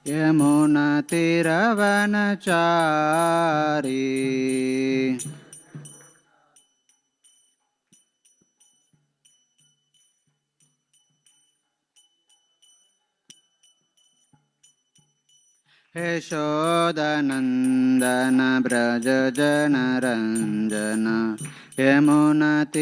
यमुनतिरवनचारी यशोदनन्दन व्रज जनरञ्जन यमुनतिरवनचारी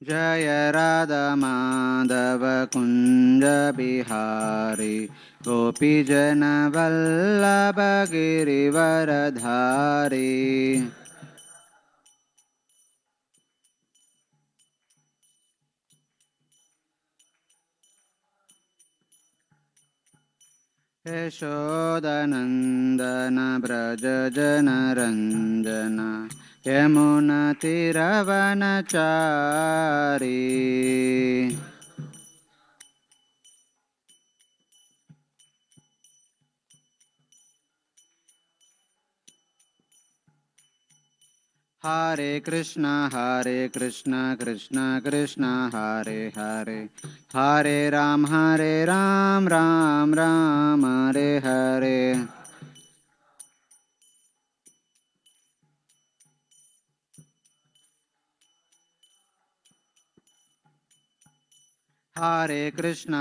जय राधा माधव कुंज बिहारी गोपीजन वल्लभ गिरिवरधारी यशोदनन्दन व्रज जनरञ्जन यमुनतिरवनचारी हरे कृष्ण कृष्ण कृष्ण हरे हरे हरे राम राम राम हरे हरे हरे कृष्ण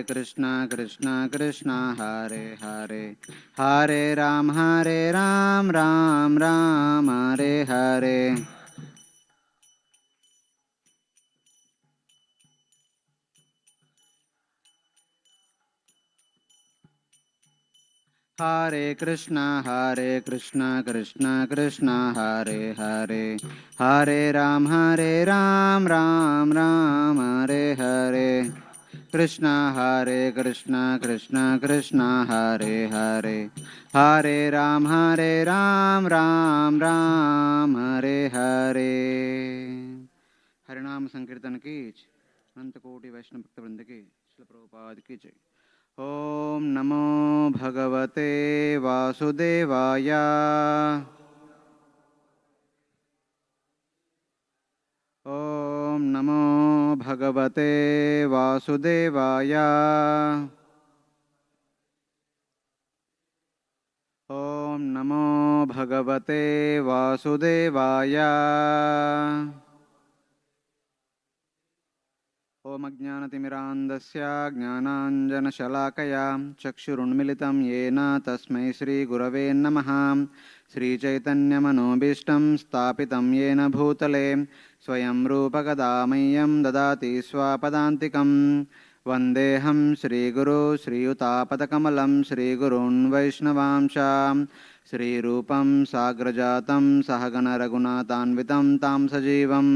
कृष्ण कृष्ण हरे हरे हरे राम राम राम हरे हरे हरे कृष्ण कृष्ण कृष्ण हरे हरे हरे राम राम राम हरे हरे कृष्ण कृष्ण कृष्ण हरे हरे हरे राम राम राम हरे हरे हरिनाम संकीर्तन की अनंत कोटि वैष्णव भक्त वृंद की श्रील प्रभुपाद की जय। ओम नमो भगवते वासुदेवाय। ओम नमो भगवते वासुदेवाय। ओम नमो भगवते वासुदेवाय। ओम अज्ञानतिमिरान्धस्य ज्ञानाञ्जनशलाकया चक्षुरुन्मिलितं येन तस्मै श्रीगुरवे नमः। श्रीचैतन्यमनोभीष्टं स्थापितं येन भूतले स्वयं रूपकदा मह्यं ददाति स्वापदान्तिकं। वन्देऽहं श्रीगुरो श्रीयुतापदकमलं श्रीगुरून् वैष्णवांश श्रीरूपं साग्रजातं सहगणरघुनाथान्वितं तां सजीवं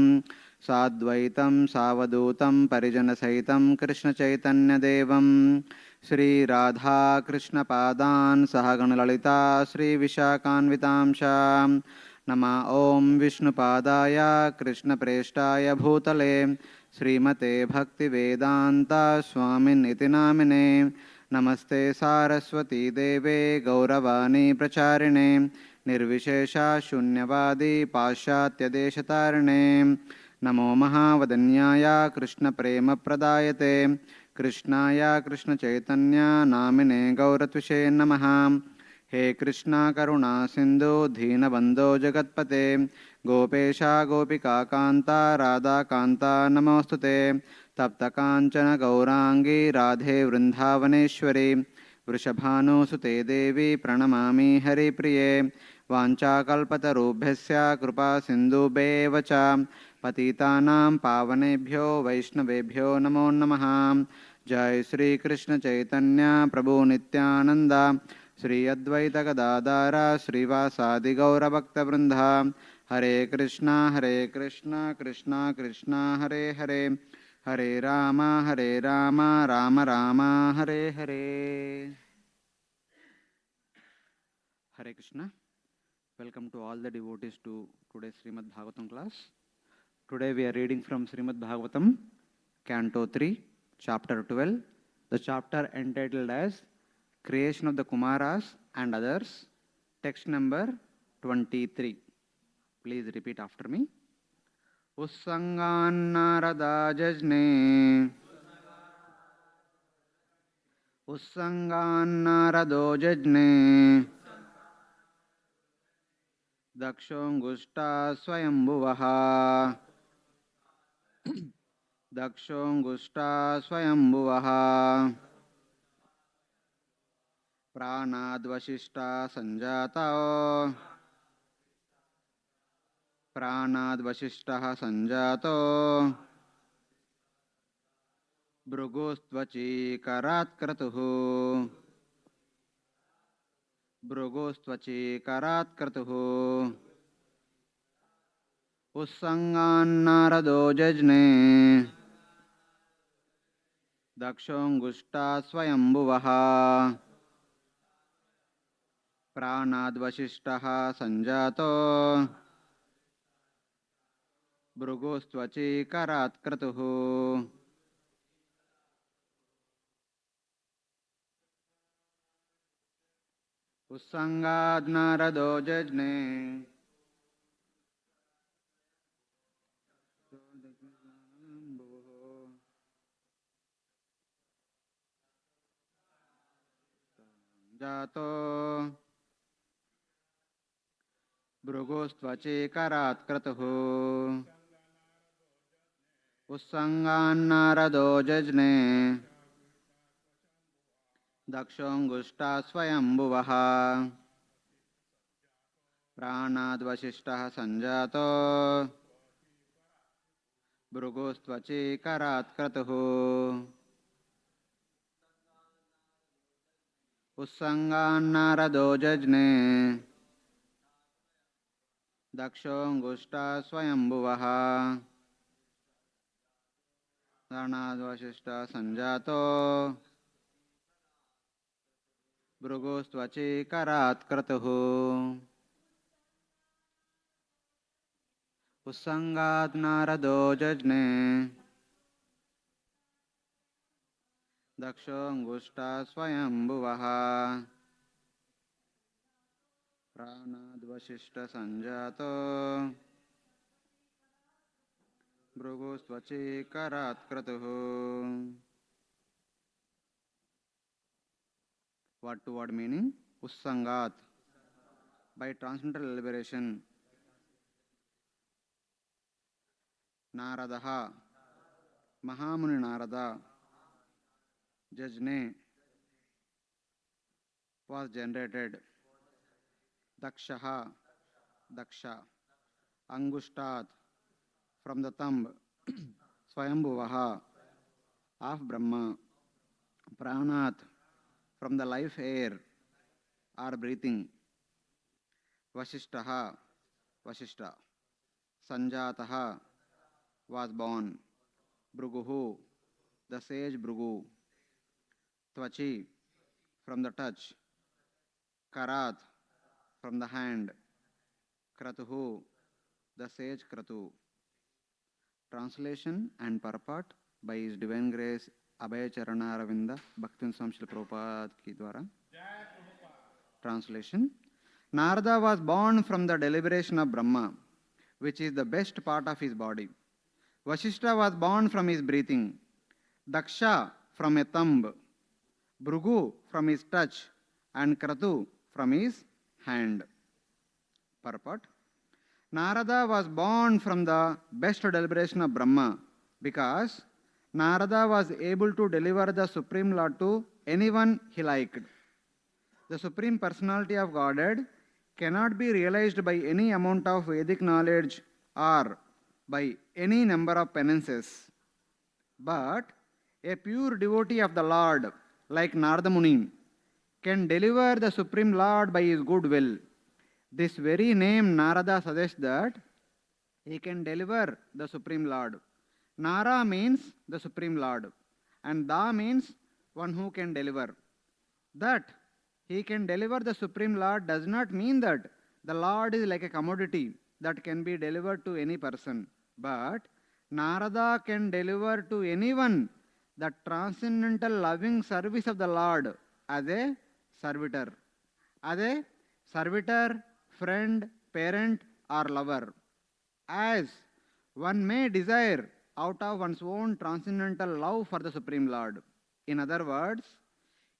साद्वैतं सावधूतं परिजनसहितं कृष्णचैतन्यदेवं श्रीराधाकृष्णपादान् सहगणललिता श्रीविशाखान्वितांश नमः। ॐ विष्णुपादाय कृष्णप्रेष्ठाय भूतले श्रीमते भक्तिवेदान्त स्वामिनिति नामिने नमस्ते सारस्वती देवे गौरवाणी प्रचारिणे निर्विशेषा शून्यवादी पाश्चात्यदेशतारिणे नमो महावदन्याय कृष्णप्रेमप्रदायते कृष्णाय कृष्णचैतन्य नामिने गौरत्विषे नमः। हे कृष्णा करुणा सिंधु दीनबंधो जगत्पते गोपेशा गोपिका कांता राधा कांता नमोस्तुते तप्त कांचन गौरांगी राधे वृंदावनेश्वरी वृषभानुसुते देवी प्रणमामि हरिप्रिये वाञ्छाकल्पतरुभ्यश्च कृपा सिन्धुभ्येव च पतितानां पावनेभ्यो वैष्णवेभ्यो नमो नमः। जय श्री कृष्ण चैतन्य प्रभु नित्यानंद श्री अद्वैत गदाधर श्रीवासादि गौरभक्तवृंद हरे Krishna Krishna Krishna Hare Hare Hare Ram Ram Ram Hare Hare. Hare Krishna. Welcome to all the devotees to today's Srimad Bhagavatam class. Today we are reading from Srimad Bhagavatam, Canto 3, Chapter 12. The chapter entitled as creation of the Kumaras and others, text number 23. Please repeat after me. Ussangan Narada Jajne, Ussangan Narado Jajne, Dakshongushta Swayambhuvaha, Dakshongushta Swayambhuvaha, Pranadvashishta Sanjata, Pranadvashishta Sanjato, Bhrugostvachi Karat Kratuhu, Bhrugostvachi Karat Kratuhu, Ussangan Narado Jajne, Dakshongushta Swayambhuvaha, Pranadvashishta Sanjato, Bhrugostvachi Karat Kratuhu. Ussangad Narado Jajne, Jato, Bhrugostvachi Karat Kratuhu. Ussangan Narado Jajne, Dakshongushta Swayambhuvaha, Pranadvashishta Sanjato, Bhrugostvachi Karat Kratuhu. Ussangan Narado Jajne, Dakshongushta Swayambhuvaha, Pranadvashishta Sanjato, Bhrugostvachi Karat Kratuhu. Ussangat Narado Jajne, Dakshongushta Swayambhuvaha, Pranadvashishta Sanjato, Bhrugostvachi Karat Kratuhu. Word to word meaning? Ussangat, by transcendental elaboration. Naradaha, Mahamuni Narada, Jajne, was generated. Dakshaha, Daksha, Angushtat, from the thumb, Swayambhuvaha, of Brahma, Pranat, from the life air or breathing, Vashishtaha, Vashishta, Sanjataha, was born, Bhruguhu, the sage Bhrugu, Tvachi, from the touch, Karat, from the hand, Kratuhu, the sage Kratu. Translation and purport by His Divine Grace Abhay Charana Aravinda Bhaktin Samshila Prabhupada ki dwara. Translation. Narada was born from the deliberation of Brahma, which is the best part of his body. Vashishta was born from his breathing, Daksha from a thumb, Bhrugu from his touch, and Kratu from his hand. Purport. Narada was born from the best deliberation of Brahma because Narada was able to deliver the Supreme Lord to anyone he liked. The Supreme Personality of Godhead cannot be realized by any amount of Vedic knowledge or by any number of penances. But a pure devotee of the Lord, like Narada Muni, can deliver the Supreme Lord by his good will. This very name Narada suggests that he can deliver the Supreme Lord. Nara means the Supreme Lord, and Da means one who can deliver. That he can deliver the Supreme Lord does not mean that the Lord is like a commodity that can be delivered to any person. But Narada can deliver to anyone the transcendental loving service of the Lord as a servitor. అదే servitor, friend, parent or lover. As one may desire out of one's own transcendental love for the Supreme Lord. In other words,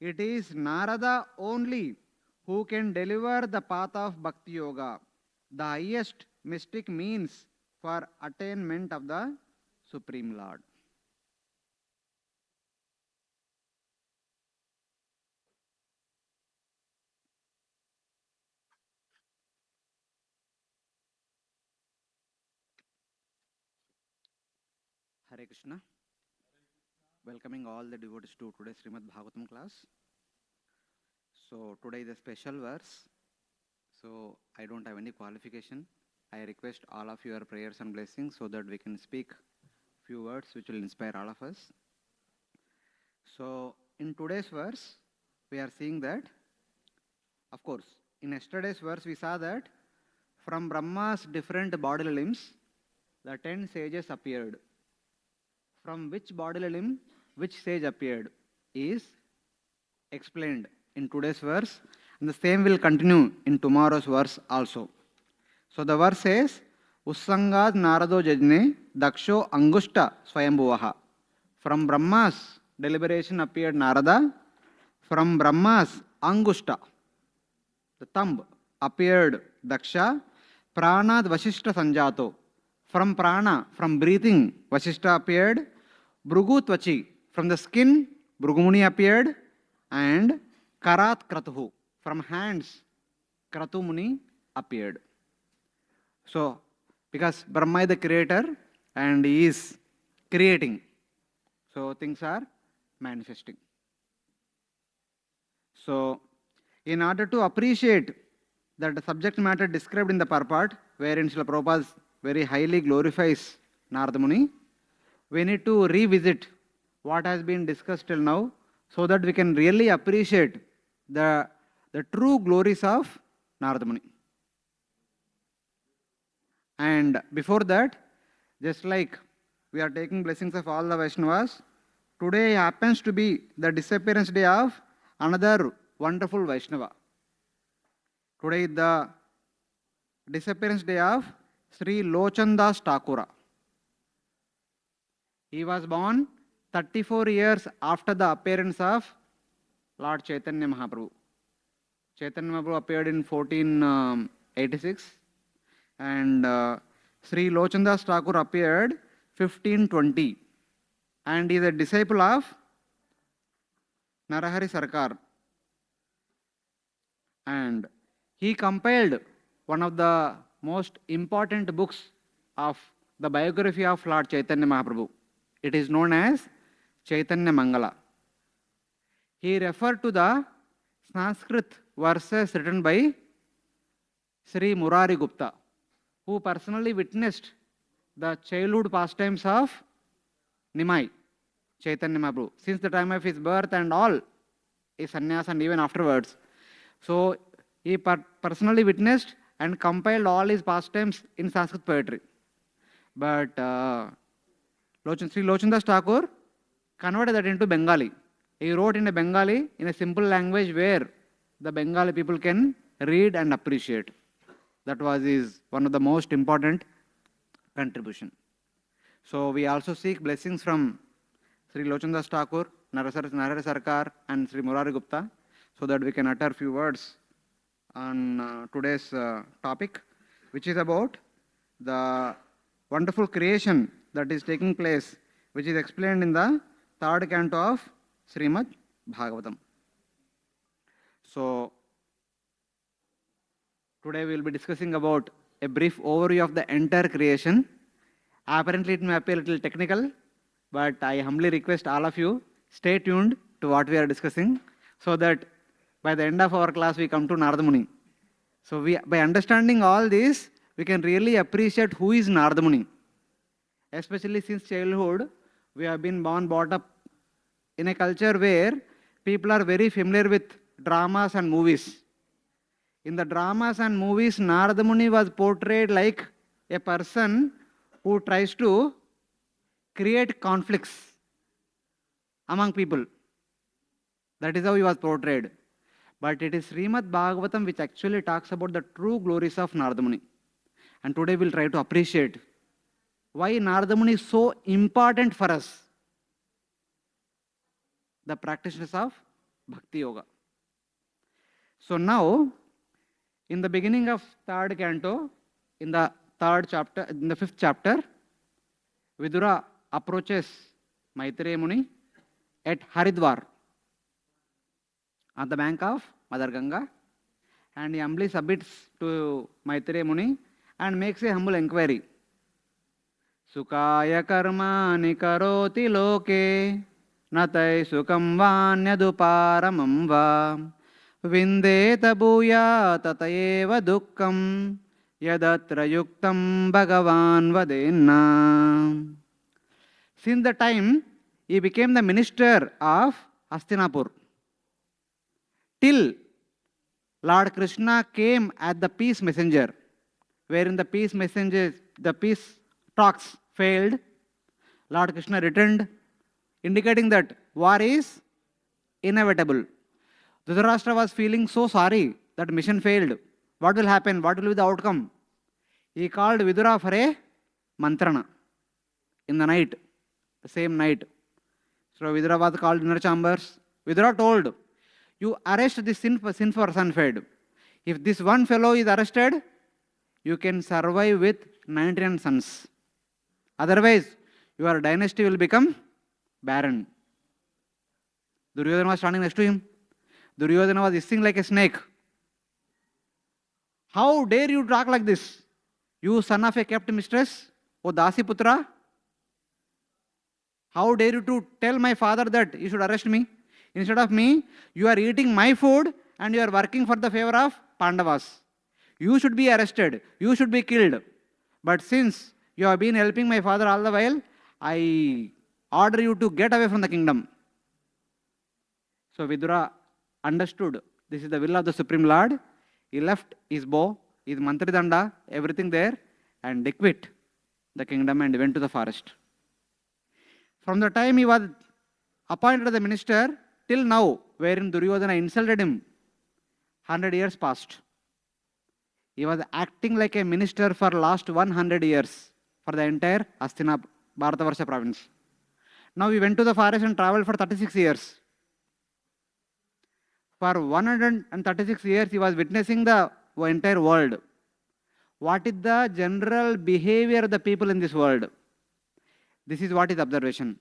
it is Narada only who can deliver the path of Bhakti Yoga, the highest mystic means for attainment of the Supreme Lord. Hare Krishna. Welcoming all the devotees to today's Srimad Bhagavatam class. So today is a special verse. So I don't have any qualification. I request all of your prayers and blessings so that we can speak few words which will inspire all of us. So in today's verse, we are seeing that, of course, in yesterday's verse we saw that from Brahma's different bodily limbs, the 10 sages appeared. From which bodily limb, which sage appeared is explained in today's verse, and the same will continue in tomorrow's verse also. So the verse says, Ussangad Narado Jajne Daksho Angushta Swayambhuvaha. From Brahma's deliberation appeared Narada. From Brahma's Angushta, the thumb, appeared Daksha. Pranad Vashishta Sanjato. From prana, from breathing, Vashishta appeared. Bhrugu Tvachi, from the skin, Bhrugumuni appeared. And Karat Kratuhu, from hands, Kratumuni appeared. So, because Brahma is the creator and he is creating, so things are manifesting. So, in order to appreciate that the subject matter described in the purport, wherein Srila Prabhupada very highly glorifies Narada Muni, we need to revisit what has been discussed till now so that we can really appreciate the true glories of Narada Muni. And before that, just like we are taking blessings of all the Vaishnavas, today happens to be the disappearance day of another wonderful Vaishnava. Today is the disappearance day of Sri Lochandas Thakura. He was born 34 years after the appearance of Lord Chaitanya Mahaprabhu. Chaitanya Mahaprabhu appeared in 1486 and Sri Lochandas Thakur appeared 1520 and he is a disciple of Narahari Sarkar. And he compiled one of the most important books of the biography of Lord Chaitanya Mahaprabhu. It is known as Chaitanya Mangala. He referred to the Sanskrit verses written by Sri Murari Gupta, who personally witnessed the childhood pastimes of Nimai, Chaitanya Mahaprabhu, since the time of his birth and all his sannyas and even afterwards. So he personally witnessed and compiled all his pastimes in Sanskrit poetry. But Sri Lochandas Thakur converted that into Bengali. He wrote in a Bengali, in a simple language where the Bengali people can read and appreciate. That was his one of the most important contribution. So we also seek blessings from Sri Lochandas Thakur, Narahari Sarkar and Sri Murari Gupta so that we can utter few words on today's topic, which is about the wonderful creation that is taking place, which is explained in the third canto of Srimad Bhagavatam. So today we will be discussing about a brief overview of the entire creation. Apparently it may appear a little technical, but I humbly request all of you stay tuned to what we are discussing so that by the end of our class we come to Narada Muni. So by understanding all this, we can really appreciate who is Narada Muni. Especially since childhood, we have been brought up in a culture where people are very familiar with dramas and movies. In the dramas and movies, Narada Muni was portrayed like a person who tries to create conflicts among people. That is how he was portrayed. But it is Srimad Bhagavatam which actually talks about the true glories of Narada Muni. And today we'll try to appreciate why Narada Muni is so important for us, the practitioners of Bhakti Yoga. So now, in the beginning of third canto, in the fifth chapter, Vidura approaches Maitreya Muni at Haridwar, on the bank of Mother Ganga, and he humbly submits to Maitreya Muni and makes a humble inquiry. Sukaya karmani karoti loke, natai sukam vanyaduparamam va, vindeta bhuya tatayeva dukkam, yadatra yuktam bhagavan vadenna. Since the time he became the minister of Hastinapur, till Lord Krishna came as the peace messenger, wherein the peace talks failed, Lord Krishna returned, indicating that war is inevitable. Dhritarashtra was feeling so sorry that mission failed. What will happen? What will be the outcome? He called Vidura for a mantrana in the night, the same night. So Vidura was called inner chambers. Vidura told, you arrest this sinful son-fed. If this one fellow is arrested, you can survive with 99 sons. Otherwise, your dynasty will become barren. Duryodhana was standing next to him. Duryodhana was hissing like a snake. How dare you talk like this? You son of a kept mistress, O Dasi Putra? How dare you to tell my father that you should arrest me? Instead of me, you are eating my food and you are working for the favor of Pandavas. You should be arrested. You should be killed. But since you have been helping my father all the while, I order you to get away from the kingdom. So Vidura understood this is the will of the Supreme Lord. He left his bow, his mantridanda, everything there, and quit the kingdom and went to the forest. From the time he was appointed as the minister till now, wherein Duryodhana insulted him, 100 years passed. He was acting like a minister for last 100 years for the entire Hastinapur, Bharatavarsha province. Now he went to the forest and traveled for 36 years. For 136 years, he was witnessing the entire world. What is the general behavior of the people in this world? This is what is observation.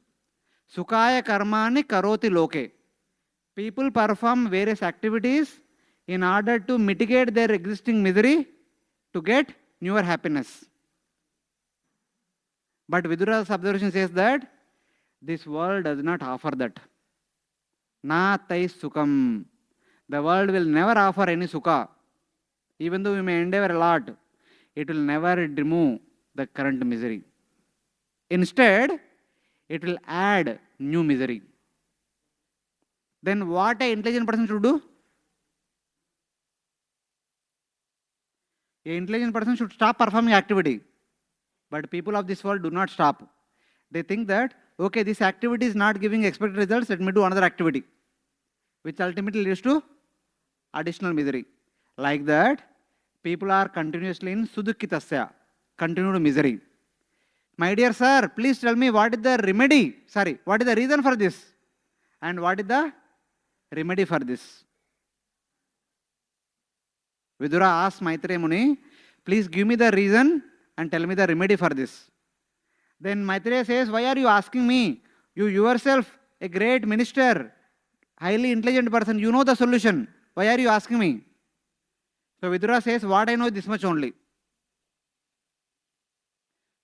Sukaya karmani karoti loke. People perform various activities in order to mitigate their existing misery to get newer happiness. But Vidura's observation says that this world does not offer that. Na tai sukam. The world will never offer any sukha. Even though we may endeavor a lot, it will never remove the current misery. Instead, it will add new misery. Then what an intelligent person should do? An intelligent person should stop performing activity. But people of this world do not stop. They think that, okay, this activity is not giving expected results, let me do another activity, which ultimately leads to additional misery. Like that, people are continuously in sudukhitasya, continued misery. My dear sir, please tell me what is the remedy? What is the reason for this? And what is the remedy for this? Vidura asked Maitreya Muni, please give me the reason and tell me the remedy for this. Then Maitreya says, why are you asking me? You yourself, a great minister, highly intelligent person, you know the solution. Why are you asking me? So Vidura says, what I know is this much only.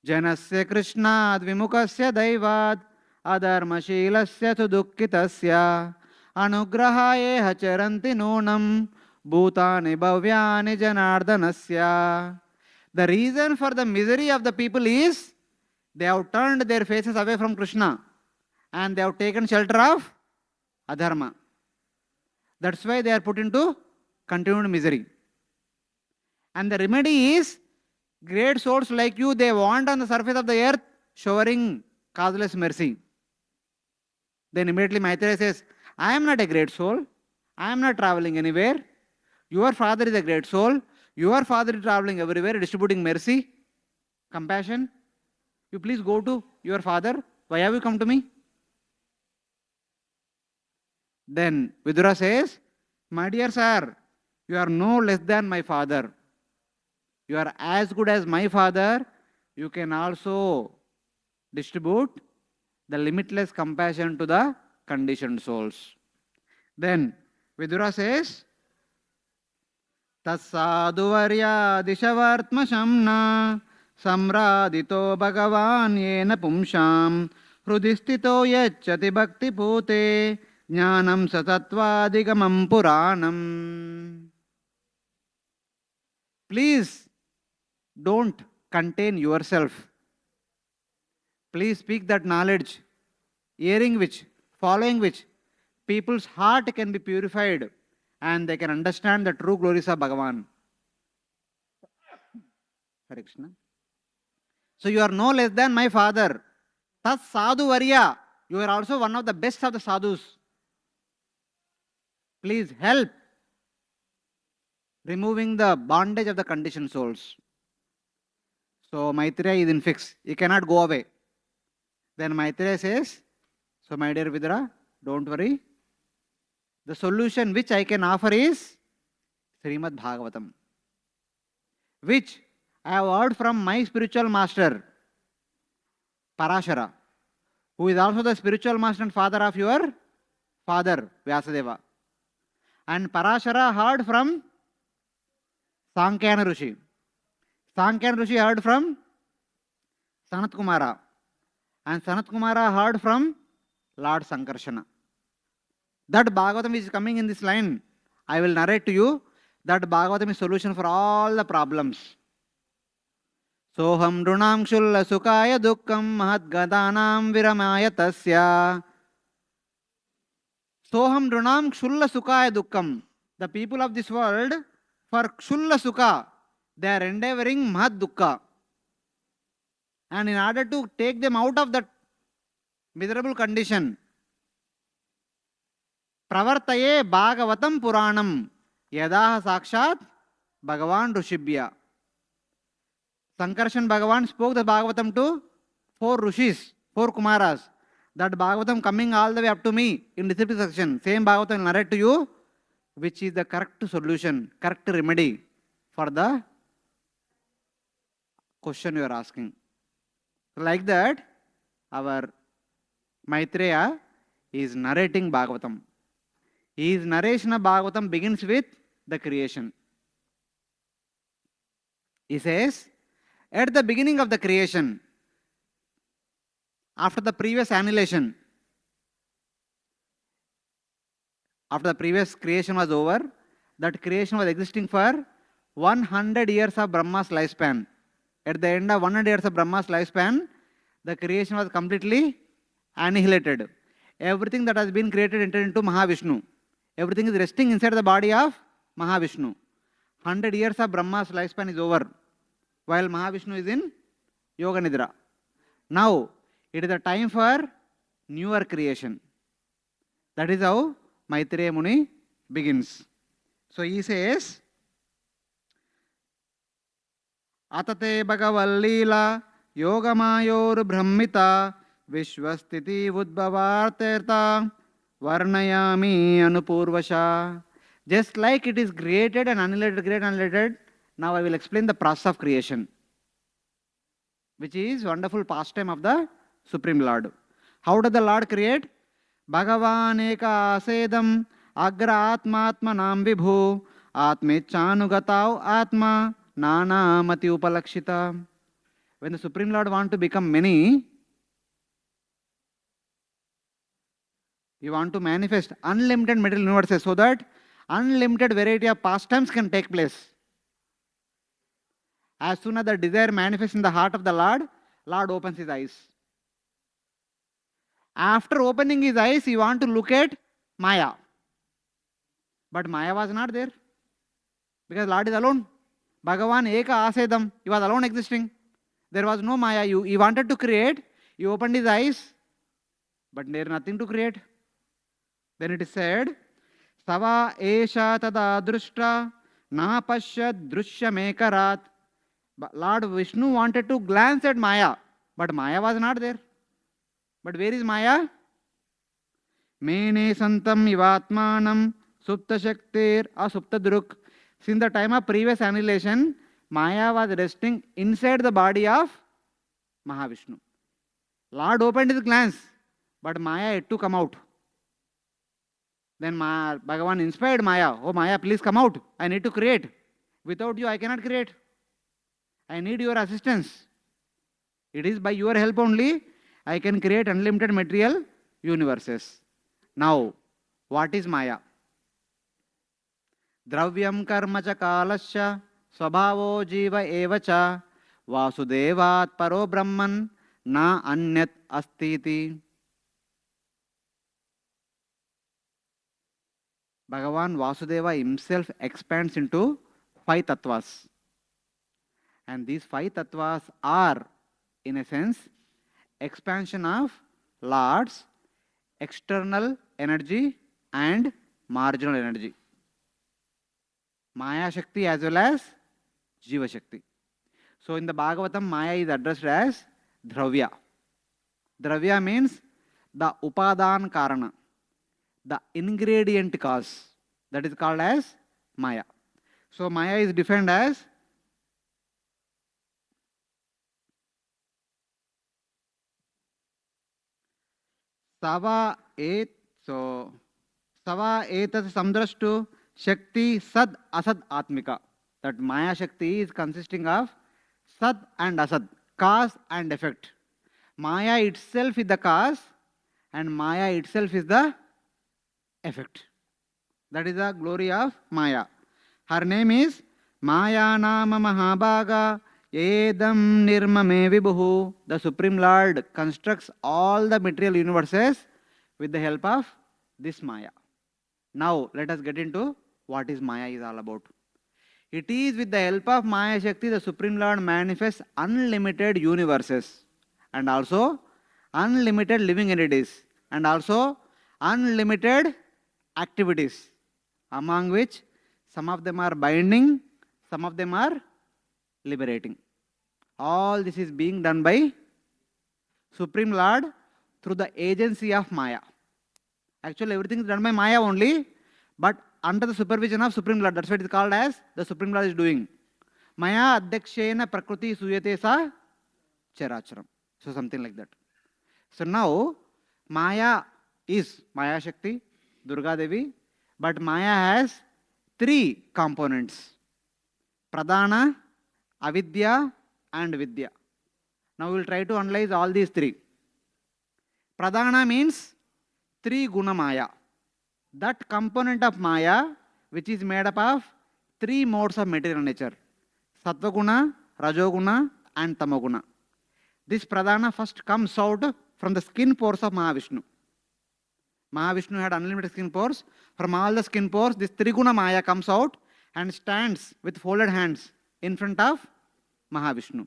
Janasya Krishnad Vimukasya Daivad Adharmashilasya tu Dukkitasya Anugrahaye Hacharanti Nonam Bhutani Bhavyani Janardanasya. The reason for the misery of the people is they have turned their faces away from Krishna and they have taken shelter of adharma. That's why they are put into continued misery. And the remedy is great souls like you, they want on the surface of the earth showering causeless mercy. Then immediately Maitreya says, I am not a great soul. I am not traveling anywhere. Your father is a great soul. Your father is traveling everywhere, distributing mercy, compassion. You please go to your father. Why have you come to me? Then Vidura says, my dear sir, you are no less than my father. You are as good as my father. You can also distribute the limitless compassion to the conditioned souls. Then Vidura says, Tassaduvarya dishavartma shamna samradito bhagavan yena pumsham hrudistito yachati bhakti pute jnanam satattvadigamam puranam. Please don't contain yourself. Please speak that knowledge, hearing which, following which, people's heart can be purified and they can understand the true glories of Bhagavan. Hare Krishna. So you are no less than my father. Tat sadhu varya. You are also one of the best of the sadhus. Please help removing the bondage of the conditioned souls. So Maitreya is in fix. He cannot go away. Then Maitreya says, so my dear Vidura, don't worry. The solution which I can offer is Srimad Bhagavatam, which I have heard from my spiritual master, Parashara, who is also the spiritual master and father of your father, Vyasadeva. And Parashara heard from Sankyana Rishi. Sankyana Rishi heard from Sanat Kumara. And Sanat Kumara heard from Lord Sankarshana. That Bhagavatam is coming in this line. I will narrate to you that Bhagavatam is solution for all the problems. Soham drunam kshulla sukaya dukkam mahat gadanam viramaya tasya. Soham drunam kshulla sukaya dukkam. The people of this world, for kshulla sukha, they are endeavoring mahat dukkha. And in order to take them out of that miserable condition, Pravartaye Bhagavatam Puranam Yadaha Sakshat Bhagavan Rishibhya. Sankarshan Bhagavan spoke the Bhagavatam to 4 Rishis, 4 Kumaras. That Bhagavatam coming all the way up to me in receptive section. Same Bhagavatam will narrate to you, which is the correct solution, correct remedy for the question you are asking. Like that, our Maitreya is narrating Bhagavatam. His narration of Bhagavatam begins with the creation. He says, at the beginning of the creation, after the previous annihilation, after the previous creation was over, that creation was existing for 100 years of Brahma's lifespan. At the end of 100 years of Brahma's lifespan, the creation was completely annihilated. Everything that has been created entered into Mahavishnu. Everything is resting inside the body of Mahavishnu. 100 years of Brahma's lifespan is over, while Mahavishnu is in Yoga Nidra. Now, it is the time for newer creation. That is how Maitreya Muni begins. So he says, Atate Bhagavallila Yogamayor Brahmita Vishwastiti Udbhavarterta Varnayami Anupurvasha. Just like it is created and annihilated, now I will explain the process of creation, which is wonderful pastime of the Supreme Lord. How does the Lord create? Bhagavan eka asedam agra atmatmanam vibhu atmechchanugatau atma nana mati upalakshita. When the Supreme Lord wants to become many, He wants to manifest unlimited material universes so that unlimited variety of pastimes can take place. As soon as the desire manifests in the heart of the Lord, Lord opens His eyes. After opening His eyes, He wants to look at Maya. But Maya was not there, because Lord is alone. Bhagavan eka asedam. He was alone existing. There was no Maya. He wanted to create. He opened His eyes, but there is nothing to create. Then it is said, Sava esha tada drushta na pashyad drishyamekarat. Lord Vishnu wanted to glance at Maya, but Maya was not there. But where is Maya? Mene santam ivatmanam supta shaktir asupta druk. Since the time of previous annihilation, Maya was resting inside the body of Mahavishnu. Lord opened his glance, but Maya had to come out. Then Bhagavan inspired Maya. Oh Maya, please come out. I need to create. Without you, I cannot create. I need your assistance. It is by your help only I can create unlimited material universes. Now, what is Maya? Dravyam karma cha kalasya swabhavo jiva evacha vasudevat paro brahman na anyat astiti. Bhagavan Vasudeva himself expands into 5 tattvas. And these 5 tattvas are, in a sense, expansion of Lord's external energy and marginal energy. Maya Shakti as well as Jiva Shakti. So in the Bhagavatam, Maya is addressed as Dravya. Dravya means the Upadan Karana, the ingredient cause. That is called as Maya. So Maya is defined as Sava etat samdrashtu Shakti Sad Asad Atmika. That Maya Shakti is consisting of Sad and Asad, cause and effect. Maya itself is the cause and Maya itself is the effect. That is the glory of Maya. Her name is Maya Nama Mahabhaga Edam Nirmame Vibhuhu. The Supreme Lord constructs all the material universes with the help of this Maya. Now let us get into what is Maya is all about. It is with the help of Maya Shakti the Supreme Lord manifests unlimited universes and also unlimited living entities and also unlimited activities, among which some of them are binding, some of them are liberating. All this is being done by Supreme Lord through the agency of Maya. Actually, everything is done by Maya only, but under the supervision of Supreme Lord. That's what it is called as the Supreme Lord is doing. Maya adhyakshena prakriti suyate sa characharam. So something like that. So now, Maya is Maya Shakti, Durga Devi, but Maya has 3 components. Pradhana, Avidya and Vidya. Now we will try to analyze all these 3. Pradhana means 3 guna Maya. That component of Maya which is made up of 3 modes of material nature. Sattva guna, Rajoguna and Tamoguna. This Pradhana first comes out from the skin pores of Mahavishnu. Mahavishnu had unlimited skin pores. From all the skin pores, this Triguna Maya comes out and stands with folded hands in front of Mahavishnu.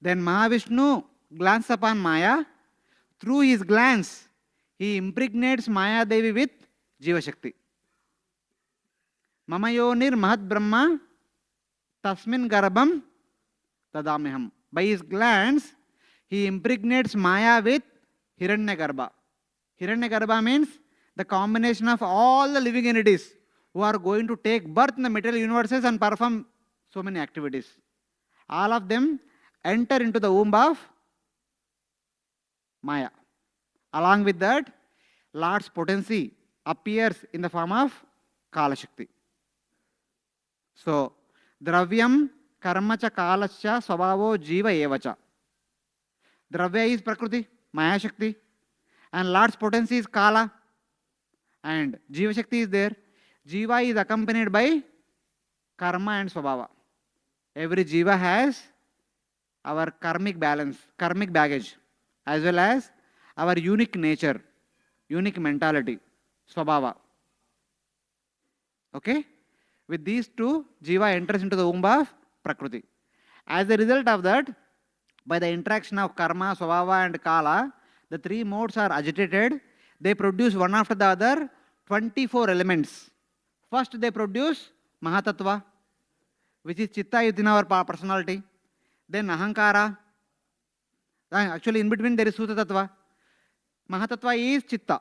Then Mahavishnu glances upon Maya. Through his glance, he impregnates Maya Devi with Jiva Shakti. Mamayonir Mahat Brahma Tasmin Garbham Tadameham. By his glance, he impregnates Maya with Hiranyagarbha. Hiranyagarbha means the combination of all the living entities who are going to take birth in the material universes and perform so many activities. All of them enter into the womb of Maya. Along with that, Lord's potency appears in the form of Kala Shakti. So, Dravyam Karmacha Kalasya Swabhavo Jiva Evacha. Dravya is Prakriti, Maya Shakti, and Lord's potency is Kala, and Jiva Shakti is there. Jiva is accompanied by Karma and Swabhava. Every Jiva has our karmic balance, karmic baggage, as well as our unique nature, unique mentality, Swabhava. Okay? With these 2, Jiva enters into the womb of Prakriti. As a result of that, by the interaction of Karma, Swabhava and Kala, the 3 modes are agitated. They produce one after the other 24 elements. First they produce Mahatattva, which is Chitta within our personality. Then Ahankara. Actually in between there is Sutra Tattva. Mahatattva is Chitta.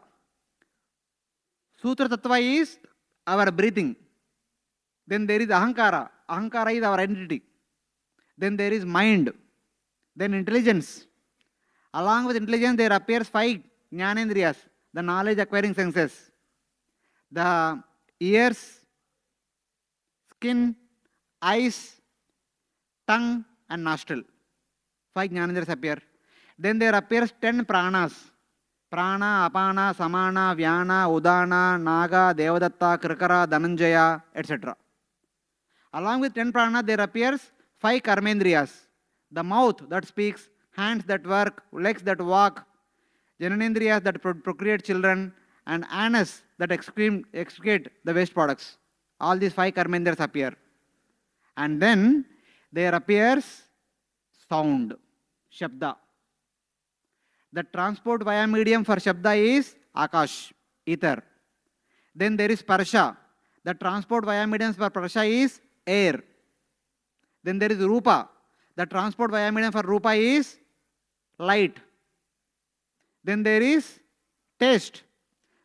Sutra Tattva is our breathing. Then there is Ahankara. Ahankara is our identity. Then there is mind. Then intelligence. Along with intelligence there appears 5 Jnanendriyas, the knowledge acquiring senses. The ears, skin, eyes, tongue and nostril. 5 Jnanendriyas appear. Then there appears 10 pranas. Prana, Apana, Samana, Vyana, Udana, Naga, Devadatta, Krikara, Dhananjaya, etc. Along with 10 prana there appears 5 karmendriyas. The mouth that speaks, hands that work, legs that walk, Jananendriyas that procreate children, and anus that excrete the waste products. All these 5 karmendriyas appear. And then there appears sound, Shabda. The transport via medium for Shabda is Akash, ether. Then there is Sparsha. The transport via medium for Sparsha is air. Then there is Rupa. The transport via medium for Rupa is light. Then there is taste.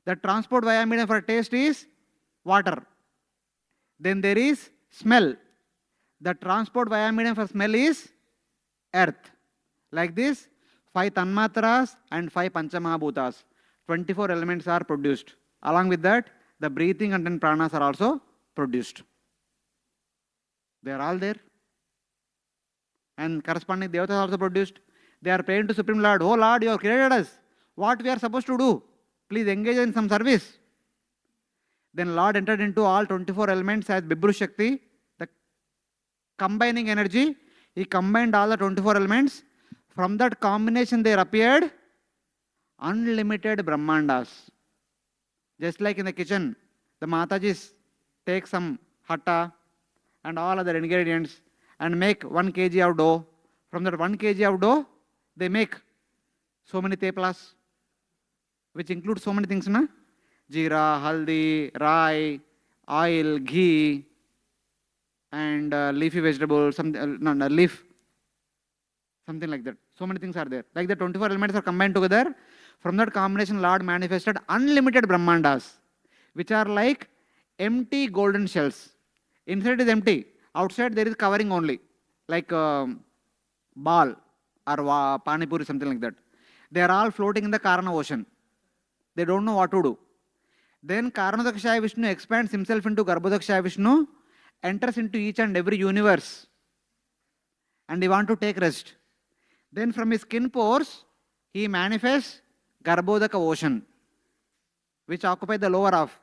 The transport via medium for taste is water. Then there is smell. The transport via medium for smell is earth. Like this, 5 Tanmatras and 5 Panchamahabhutas. 24 elements are produced. Along with that, the breathing and 10 pranas are also produced. They are all there. And corresponding devatas are also produced. They are praying to Supreme Lord, "Oh Lord, you have created us. What we are supposed to do? Please engage in some service." Then Lord entered into all 24 elements as Bibru Shakti, the combining energy. He combined all the 24 elements. From that combination there appeared unlimited Brahmandas. Just like in the kitchen, the Matajis take some hatta and all other ingredients and make 1 kg of dough. From that 1 kg of dough, they make so many teplas, which include so many things, na? Jeera, haldi, rai, oil, ghee, and leafy vegetables, leaf, something like that. So many things are there. Like the 24 elements are combined together. From that combination, Lord manifested unlimited Brahmandas, which are like empty golden shells. Inside is empty. Outside there is covering only, like ball or pani puri, something like that. They are all floating in the Karana ocean. They don't know what to do. Then Karanodakshaya Vishnu expands himself into Garbhodakshaya Vishnu, enters into each and every universe, and he wants to take rest. Then from his skin pores, he manifests Garbhodaka ocean, which occupies the lower half,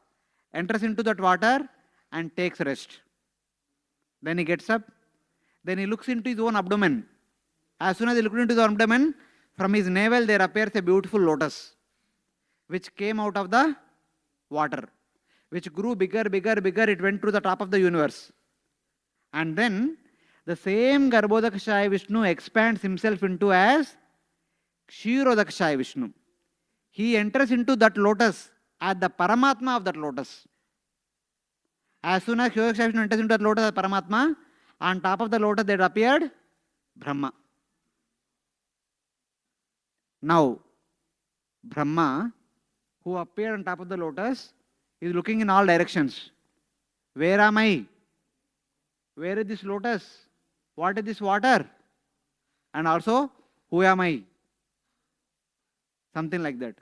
enters into that water and takes rest. Then he gets up, then he looks into his own abdomen. As soon as he looked into his abdomen, from his navel there appears a beautiful lotus, which came out of the water, which grew bigger, it went to the top of the universe. And then the same Garbhodakshaya Vishnu expands himself into as Kshirodakshaya Vishnu. He enters into that lotus as the Paramatma of that lotus. As soon as Kshirodakshaya Vishnu enters into that lotus as Paramatma, on top of the lotus there appeared Brahma. Now, Brahma, who appeared on top of the lotus, is looking in all directions. Where am I? Where is this lotus? What is this water? And also, who am I? Something like that.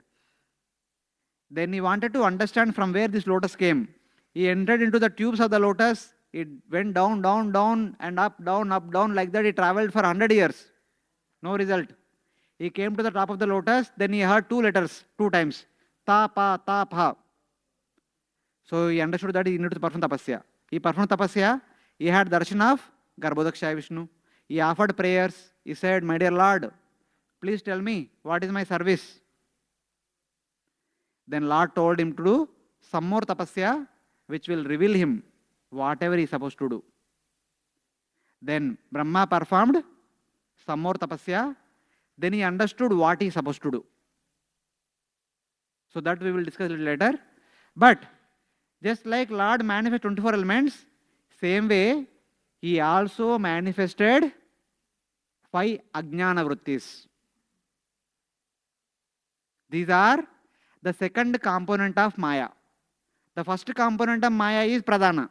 Then he wanted to understand from where this lotus came. He entered into the tubes of the lotus. It went down, and up, down. Like that, he traveled for 100 years. No result. He came to the top of the lotus. Then he heard 2 letters, 2 times. Ta, pa, ta, pa. So he understood that he needed to perform tapasya. He performed tapasya. He had darshan of Garbhodakshaya Vishnu. He offered prayers. He said, "My dear Lord, please tell me, what is my service?" Then Lord told him to do some more tapasya, which will reveal him whatever he is supposed to do. Then Brahma performed some more tapasya. Then he understood what he is supposed to do. So that we will discuss a little later. But Just like Lord manifested 24 elements, same way he also manifested 5 ajnana vrittis. These are the second component of Maya. The first component of Maya is Pradhana.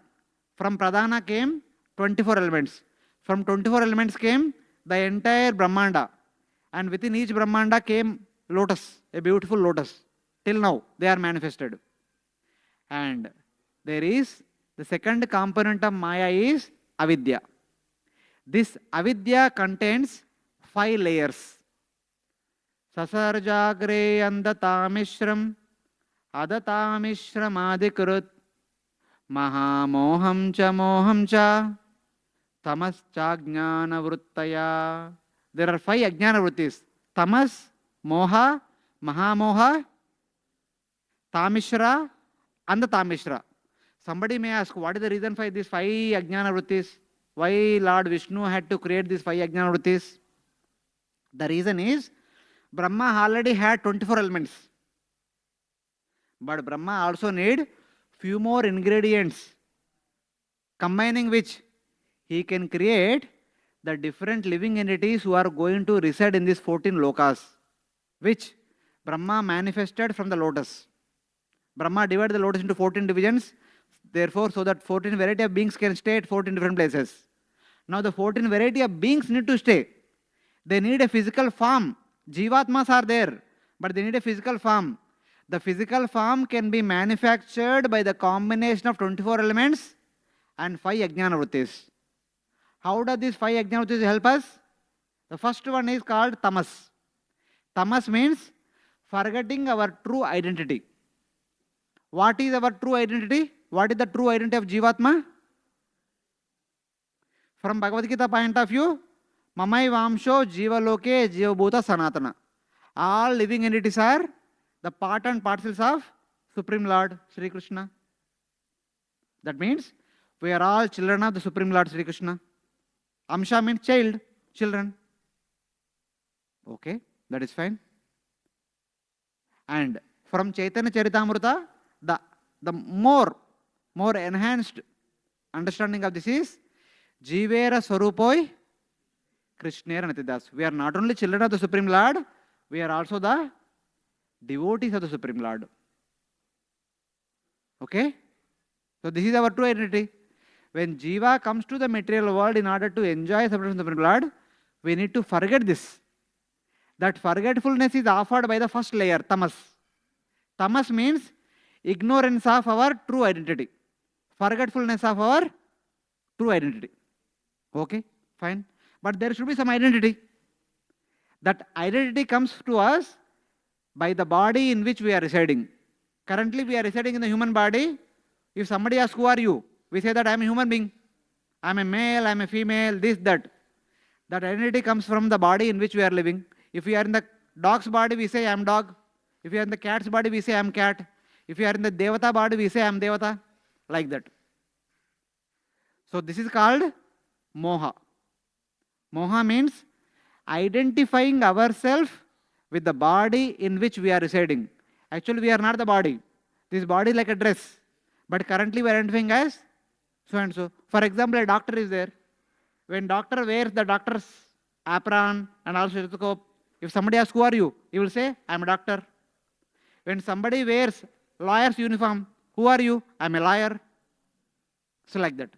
From Pradhana came 24 elements. From 24 elements came the entire Brahmanda. And within each Brahmanda came lotus, a beautiful lotus. Till now, they are manifested. And there is the second component of Maya is Avidya. This Avidya contains 5 layers. Sasarjagre andatamishram adatamishramadhikrut mahamoham cha tamascha vrittaya. There are 5 ajnana vrittis. Tamas, moha, mahamoha, tamishra, and the tamishra. Somebody may ask, what is the reason for these 5 ajnana vrittis? Why Lord Vishnu had to create these 5 ajnana vrittis? The reason is, Brahma already had 24 elements. But Brahma also need few more ingredients, combining which he can create the different living entities who are going to reside in these 14 lokas, which Brahma manifested from the lotus. Brahma divided the lotus into 14 divisions, therefore, so that 14 variety of beings can stay at 14 different places. Now the 14 variety of beings need to stay. They need a physical form. Jivatmas are there, but they need a physical form. The physical form can be manufactured by the combination of 24 elements and 5 ajnana vrittis. How does these 5 ajnana vrittis help us? The first one is called tamas. Tamas means forgetting our true identity. What is our true identity? What is the true identity of Jivatma? From Bhagavad Gita point of view, Mamai Vamsho Jivaloke Jivabhuta Sanatana. All living entities are the part and parcels of Supreme Lord Sri Krishna. That means we are all children of the Supreme Lord Sri Krishna. Amsha means child, children. Okay, that is fine. And from Chaitanya Charitamrita, the more enhanced understanding of this is Jivera Swarupoi Krishnera Natidas. We are not only children of the Supreme Lord, we are also the devotees of the Supreme Lord. Okay? So this is our true identity. When Jiva comes to the material world in order to enjoy separation from the Supreme Lord, we need to forget this. That forgetfulness is offered by the first layer, tamas. Tamas means ignorance of our true identity. Forgetfulness of our true identity. Okay, fine. But there should be some identity. That identity comes to us by the body in which we are residing. Currently we are residing in the human body. If somebody asks, who are you? We say that I am a human being. I am a male, I am a female, this, that. That identity comes from the body in which we are living. If we are in the dog's body, we say I am dog. If we are in the cat's body, we say I am cat. If we are in the Devata body, we say I am Devata. Like that. So this is called moha. Moha means identifying ourselves with the body in which we are residing. Actually, we are not the body. This body is like a dress. But currently we are identifying as so and so. For example, a doctor is there. When doctor wears the doctor's apron and also stethoscope, if somebody asks, who are you? He will say, I am a doctor. When somebody wears lawyer's uniform, who are you? I am a lawyer. So like that.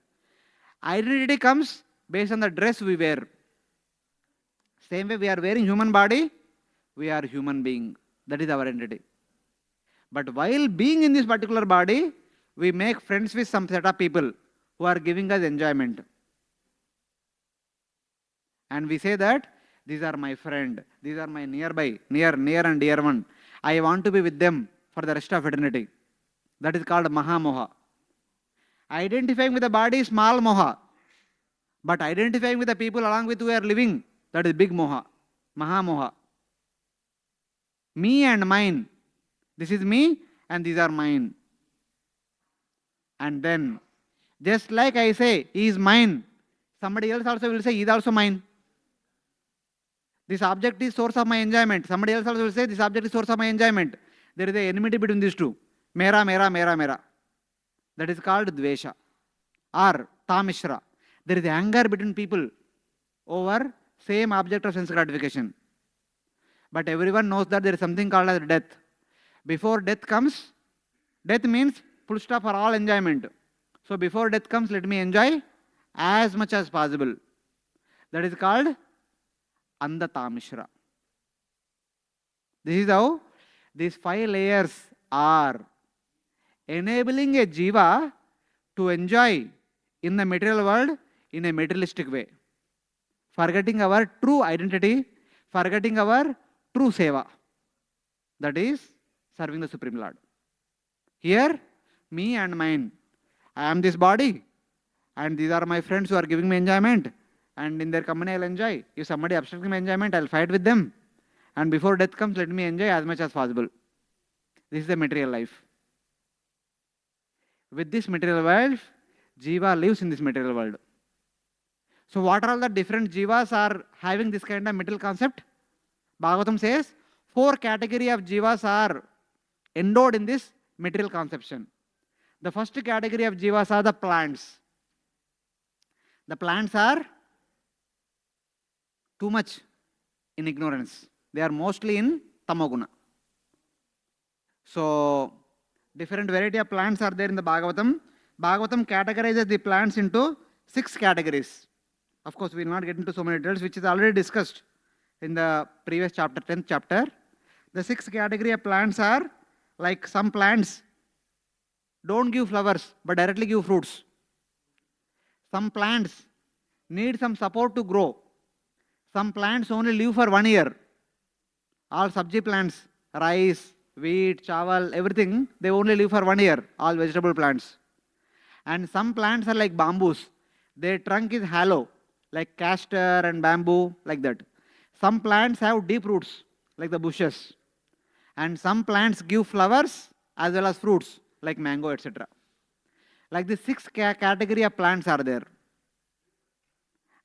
Identity comes based on the dress we wear. Same way we are wearing human body, we are human being. That is our identity. But while being in this particular body, we make friends with some set of people who are giving us enjoyment. And we say that these are my friend, these are my nearby, near and dear one. I want to be with them for the rest of eternity. That is called Mahamoha. Identifying with the body is small moha. But identifying with the people along with who we are living, that is big moha, Mahamoha. Me and mine. This is me and these are mine. And then, just like I say, he is mine, somebody else also will say, he is also mine. This object is source of my enjoyment. Somebody else also will say, this object is source of my enjoyment. There is an enmity between these two. Mera, mera, mera, mera. That is called Dvesha or Tamishra. There is anger between people over same object of sense gratification. But everyone knows that there is something called as death. Before death comes, death means full stop for all enjoyment. So before death comes, let me enjoy as much as possible. That is called Andatamishra. This is how these 5 layers are enabling a jiva to enjoy in the material world in a materialistic way, forgetting our true identity, forgetting our true seva, that is serving the Supreme Lord. Here, me and mine, I am this body, and these are my friends who are giving me enjoyment, and in their company I'll enjoy. If somebody obstructs my enjoyment, I'll fight with them, and before death comes, let me enjoy as much as possible. This is the material life. With this material world, jiva lives in this material world. So what are all the different jivas are having this kind of material concept? Bhagavatam says 4 category of jivas are endowed in this material conception. The first category of jivas are the plants. The plants are too much in ignorance. They are mostly in tamoguna. So different variety of plants are there in the Bhagavatam. Bhagavatam categorizes the plants into 6 categories. Of course, we will not get into so many details, which is already discussed in the previous chapter, 10th chapter. The 6 category of plants are like some plants don't give flowers but directly give fruits. Some plants need some support to grow. Some plants only live for 1 year. All sabji plants, rice, wheat, chawal, everything, they only live for 1 year, all vegetable plants. And some plants are like bamboos. Their trunk is hollow, like castor and bamboo, like that. Some plants have deep roots, like the bushes. And some plants give flowers as well as fruits, like mango, etc. Like the 6 category of plants are there.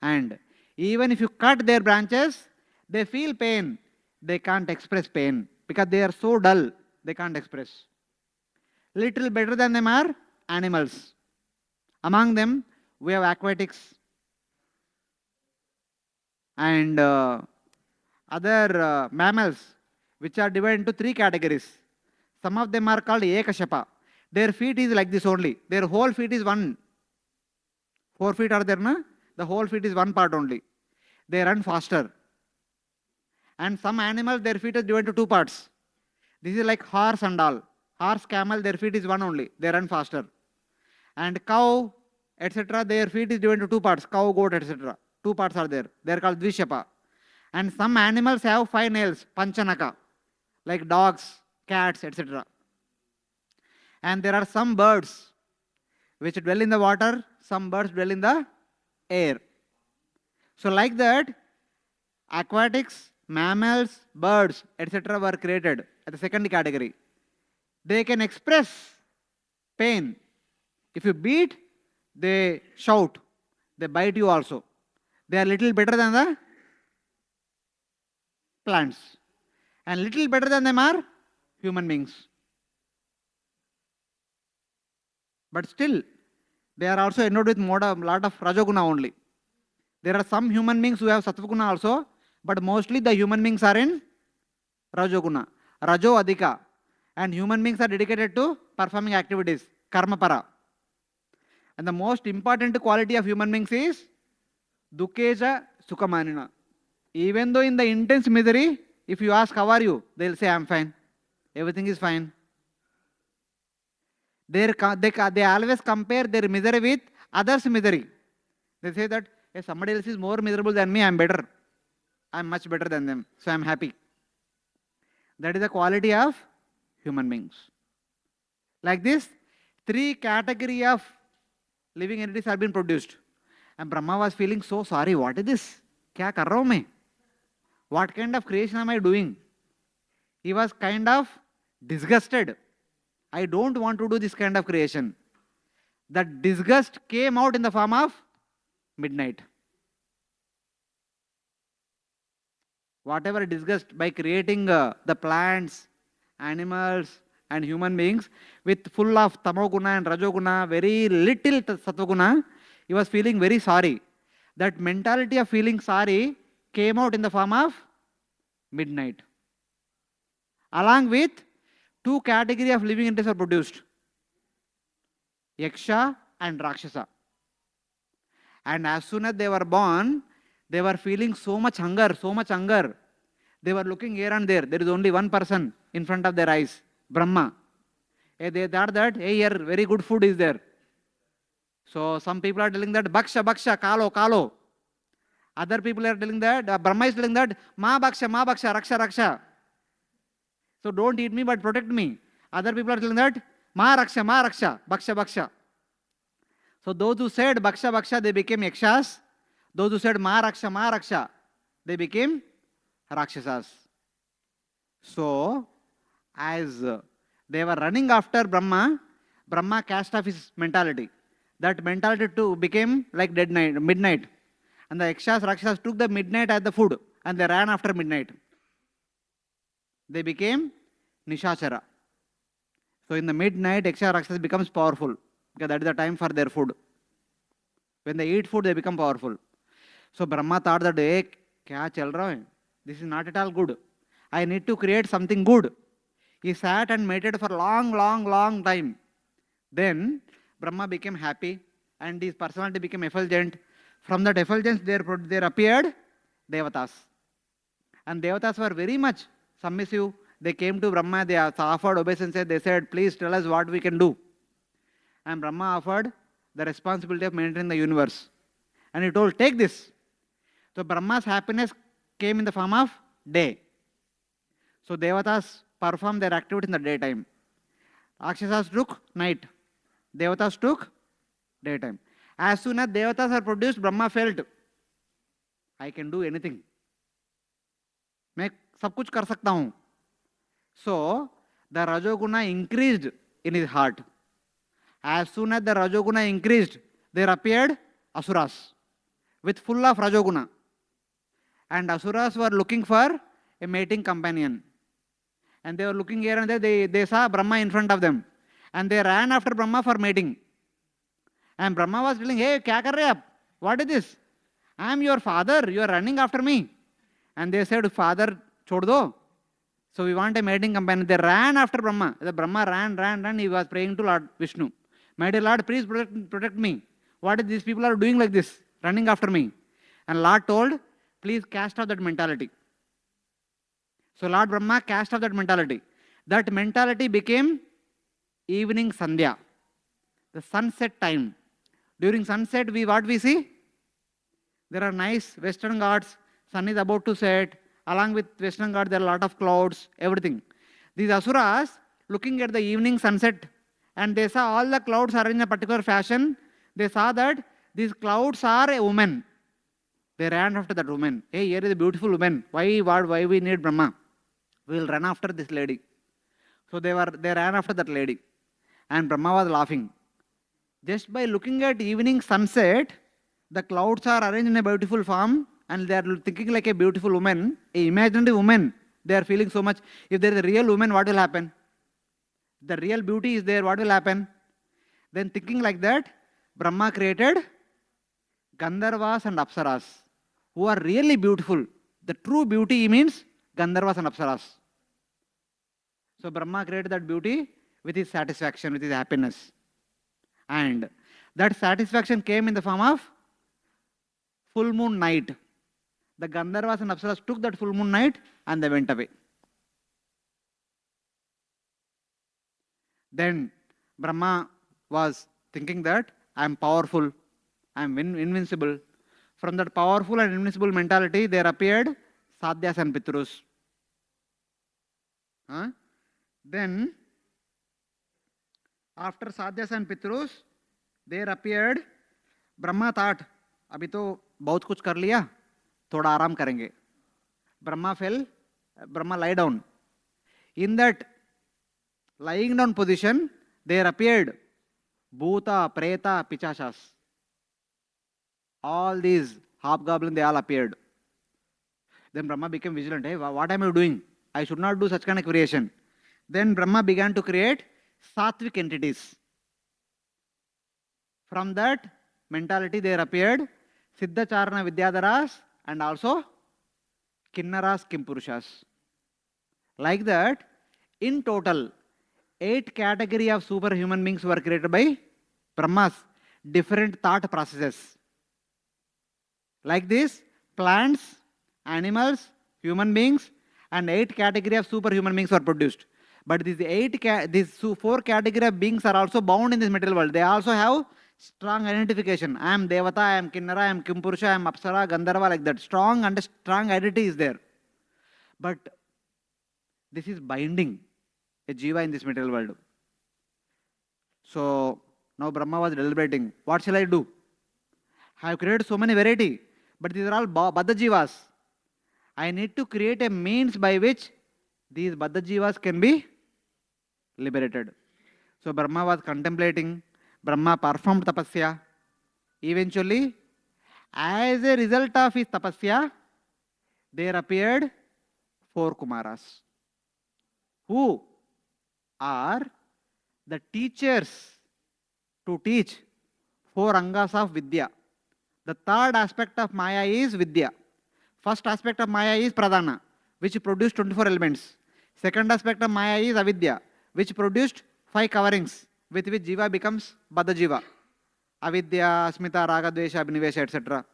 And even if you cut their branches, they feel pain. They can't express pain because they are so dull, they can't express. Little better than them are animals. Among them, we have aquatics and other mammals, which are divided into 3 categories. Some of them are called Ekashapa. Their feet is like this only. Their whole feet is 1. 4 feet are there, na? The whole feet is 1 part only. They run faster. And some animals, their feet is divided into 2 parts. This is like horse and all. Horse, camel, their feet is 1 only. They run faster. And cow, etc., their feet is divided into 2 parts. Cow, goat, etc. 2 parts are there. They are called Dvishapa. And some animals have 5 nails, Panchanaka, like dogs, cats, etc. And there are some birds which dwell in the water, some birds dwell in the air. So like that, aquatics, mammals, birds, etc. were created at the second category. They can express pain. If you beat, they shout. They bite you also. They are little better than the plants. And little better than them are human beings. But still, they are also endowed with a lot of Rajoguna only. There are some human beings who have Sattvaguna also, but mostly the human beings are in Rajoguna, Rajo Adhika. And human beings are dedicated to performing activities, Karma Para. And the most important quality of human beings is Dukkeja Sukhamanina. Even though in the intense misery, if you ask how are you, they will say I am fine. Everything is fine. They always compare their misery with others' misery. They say that if somebody else is more miserable than me, I am better. I am much better than them. So I am happy. That is the quality of human beings. Like this, 3 category of living entities have been produced. And Brahma was feeling so sorry. What is this? Kya kar raha hu main? What kind of creation am I doing? He was kind of disgusted. I don't want to do this kind of creation. That disgust came out in the form of midnight. Whatever disgust by creating the plants, animals, and human beings with full of tamoguna and rajoguna, very little satvaguna, he was feeling very sorry. That mentality of feeling sorry came out in the form of midnight. Along with two categories of living entities are produced, Yaksha and Rakshasa. And as soon as they were born, they were feeling so much hunger, so much hunger. They were looking here and there. There is only one person in front of their eyes, Brahma. They thought that, hey, here very good food is there. So some people are telling that, Bhaksha, Bhaksha, Kalo, Kalo. Other people are telling that, Brahma is telling that, Ma Bhaksha, Raksha, Raksha. So don't eat me, but protect me. Other people are telling that, Ma Raksha, Bhaksha, Bhaksha. So those who said Bhaksha, Bhaksha, they became Yakshas. Those who said Ma Raksha, they became Rakshasas. So, as they were running after Brahma, Brahma cast off his mentality. That mentality too became like midnight. And the Yakshas, Rakshasas took the midnight as the food and they ran after midnight. They became Nishachara. So in the midnight, Yaksha, Rakshasas becomes powerful because that is the time for their food. When they eat food, they become powerful. So Brahma thought that, hey, kya chal raha hai? This is not at all good. I need to create something good. He sat and meditated for long time. Then Brahma became happy and his personality became effulgent. From that effulgence there appeared Devatas. And Devatas were very much submissive. They came to Brahma, they offered obeisance, they said, please tell us what we can do. And Brahma offered the responsibility of maintaining the universe. And he told, take this. So Brahma's happiness came in the form of day. So Devatas performed their activity in the daytime. Rakshasas took night. Devatas took daytime. As soon as Devatas are produced, Brahma felt, I can do anything. मैं सब कुछ कर सकता हूँ. So the Rajoguna increased in his heart. As soon as the Rajoguna increased, there appeared Asuras with full of Rajoguna. And Asuras were looking for a mating companion. And they were looking here and there, they saw Brahma in front of them. And they ran after Brahma for mating. And Brahma was telling, hey, kya kar rahe aap? What is this? I am your father, you are running after me. And they said, father, chhod do. So we want a mating companion. They ran after Brahma. The Brahma ran, he was praying to Lord Vishnu. My dear Lord, please protect me. What is these people are doing like this, running after me? And Lord told, please cast off that mentality. So Lord Brahma cast off that mentality. That mentality became evening Sandhya, the sunset time. During sunset, what we see? There are nice western ghats, sun is about to set. Along with western ghats, there are a lot of clouds, everything. These Asuras, looking at the evening sunset, and they saw all the clouds are in a particular fashion. They saw that these clouds are a woman. They ran after that woman. Hey, here is a beautiful woman. Why we need Brahma? We will run after this lady. So they ran after that lady. And Brahma was laughing. Just by looking at evening sunset, the clouds are arranged in a beautiful form and they are thinking like a beautiful woman, a imaginary woman. They are feeling so much. If there is a real woman, what will happen? The real beauty is there, what will happen? Then thinking like that, Brahma created Gandharvas and Apsaras, who are really beautiful. The true beauty means Gandharvas and Apsaras. So Brahma created that beauty with his satisfaction, with his happiness. And that satisfaction came in the form of full moon night. The Gandharvas and Apsaras took that full moon night and they went away. Then Brahma was thinking that I am powerful, I am invincible. From that powerful and invincible mentality, there appeared Sadhyas and Pitrus. Then, after Sadhyas and Pitrus, there appeared, Brahma thought, अभी तो बहुत कुछ कर लिया, थोड़ा आराम करेंगे. Brahma lie down. In that lying down position, there appeared Bhuta, Preta, Pichashas. All these hobgoblins, they all appeared. Then Brahma became vigilant. Hey, what am I doing? I should not do such kind of creation. Then Brahma began to create sattvic entities. From that mentality there appeared Siddhacharana Vidyadharas and also Kinnaras Kimpurushas. Like that, in total, 8 category of superhuman beings were created by Brahma's different thought processes. Like this, plants, animals, human beings, and 8 category of superhuman beings were produced. But these 4 category of beings are also bound in this material world. They also have strong identification. I am Devata, I am Kinnara, I am Kimpurusha, I am Apsara, Gandharva, like that. Strong identity is there. But this is binding a jiva in this material world. So now Brahma was deliberating, what shall I do? I have created so many variety, but these are all Baddha jivas. I need to create a means by which these Baddha jivas can be liberated. So Brahma was contemplating. Brahma performed tapasya. Eventually, as a result of his tapasya, there appeared 4 Kumaras, who are the teachers to teach 4 angas of Vidya. The third aspect of Maya is Vidya. First aspect of Maya is Pradhana, which produced 24 elements. Second aspect of Maya is Avidya, which produced 5 coverings, with which Jiva becomes Baddha Jiva. Avidya, Asmita, Raga, Dvesha, Abhinivesha, etc.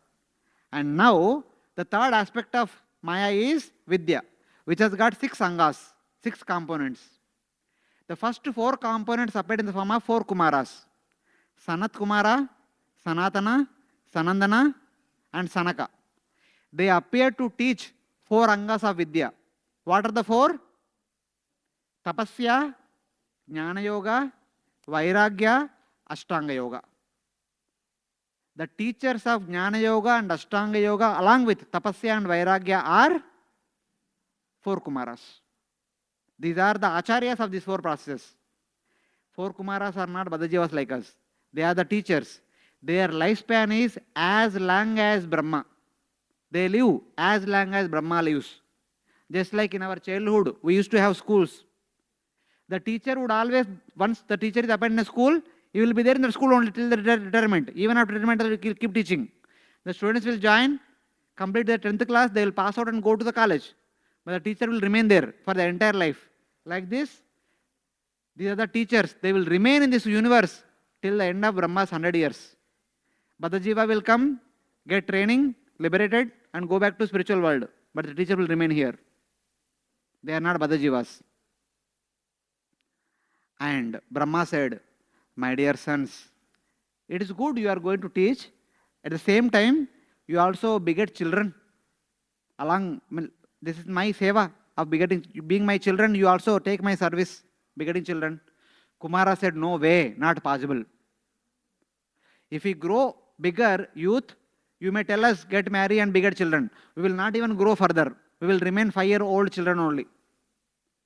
And now, the third aspect of Maya is Vidya, which has got 6 angas, 6 components. The first 4 components appeared in the form of 4 Kumaras. Sanat Kumara, Sanatana, Sanandana, and Sanaka. They appear to teach 4 angas of Vidya. What are the 4? Tapasya, Jnana Yoga, Vairagya, Ashtanga Yoga. The teachers of Jnana Yoga and Ashtanga Yoga along with Tapasya and Vairagya are 4 Kumaras. These are the acharyas of these 4 processes. 4 Kumaras are not Baddha like us. They are the teachers. Their lifespan is as long as Brahma. They live as long as Brahma lives. Just like in our childhood, we used to have schools. The teacher would always, once the teacher is appointed in a school, he will be there in the school only till the retirement. Even after retirement, he will keep teaching. The students will join, complete their 10th class, they will pass out and go to the college. But the teacher will remain there for the entire life. Like this, these are the teachers. They will remain in this universe till the end of Brahma's 100 years. Baddha Jiva will come, get training, liberated, and go back to spiritual world. But the teacher will remain here. They are not Baddha Jivas. And Brahma said, my dear sons, it is good you are going to teach. At the same time, you also beget children. This is my seva of begetting. Being my children, you also take my service, begetting children. Kumara said, no way, not possible. If we grow bigger, youth, you may tell us, get married and beget children. We will not even grow further. We will remain 5-year-old children only.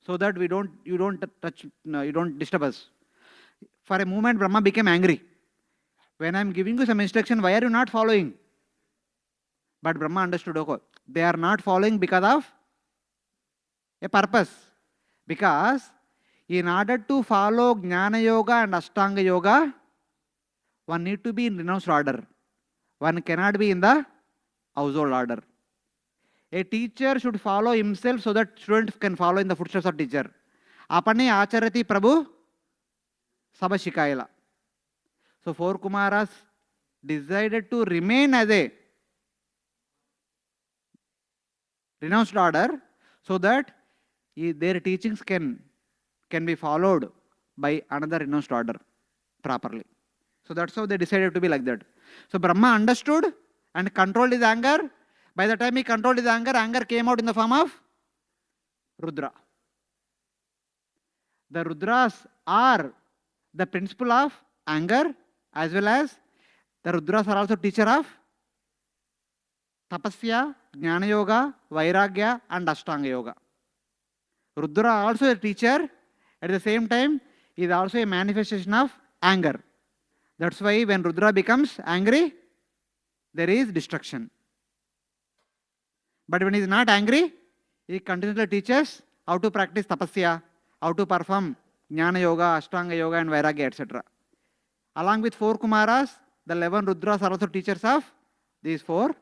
So that you don't disturb us. For a moment, Brahma became angry. When I am giving you some instruction, why are you not following? But Brahma understood, okay, they are not following because of a purpose. Because in order to follow Jnana Yoga and Ashtanga Yoga, one need to be in renounced order. One cannot be in the household order. A teacher should follow himself so that students can follow in the footsteps of teacher. Apane acharati Prabhu Sabha Shikayala. So 4 Kumaras decided to remain as a renounced order so that their teachings can be followed by another renounced order properly. So that's how they decided to be like that. So Brahma understood and controlled his anger. By the time he controlled his anger, anger came out in the form of Rudra. The Rudras are the principle of anger, as well as the Rudras are also teacher of Tapasya, Jnana Yoga, Vairagya and Ashtanga Yoga. Rudra also a teacher, at the same time is also a manifestation of anger. That's why when Rudra becomes angry, there is destruction. But when he is not angry, he continuously teaches how to practice tapasya, how to perform Jnana Yoga, Ashtanga Yoga and Vairagya, etc. Along with 4 Kumaras, the 11 Rudras are also teachers of these 4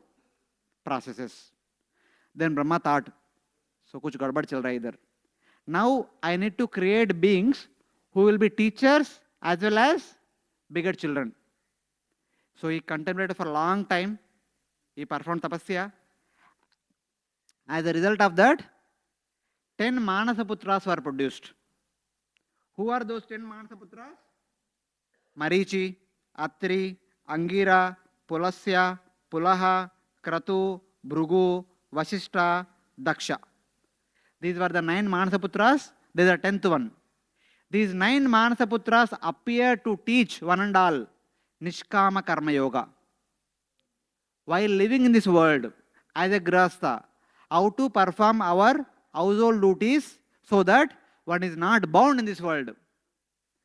processes. Then Brahma thought, so kuch gadbad chal raha hai idhar. Now I need to create beings who will be teachers as well as bigger children. So he contemplated for a long time. He performed tapasya. As a result of that, 10 Manasaputras were produced. Who are those 10 Manasaputras? Marichi, Atri, Angira, Pulasya, Pulaha, Kratu, Bhrugu, Vasishta, Daksha. These were the 9 Manasaputras. There is a 10th one. These 9 Manasaputras appear to teach one and all Nishkama Karma Yoga. While living in this world as a Grahastha, how to perform our household duties so that one is not bound in this world.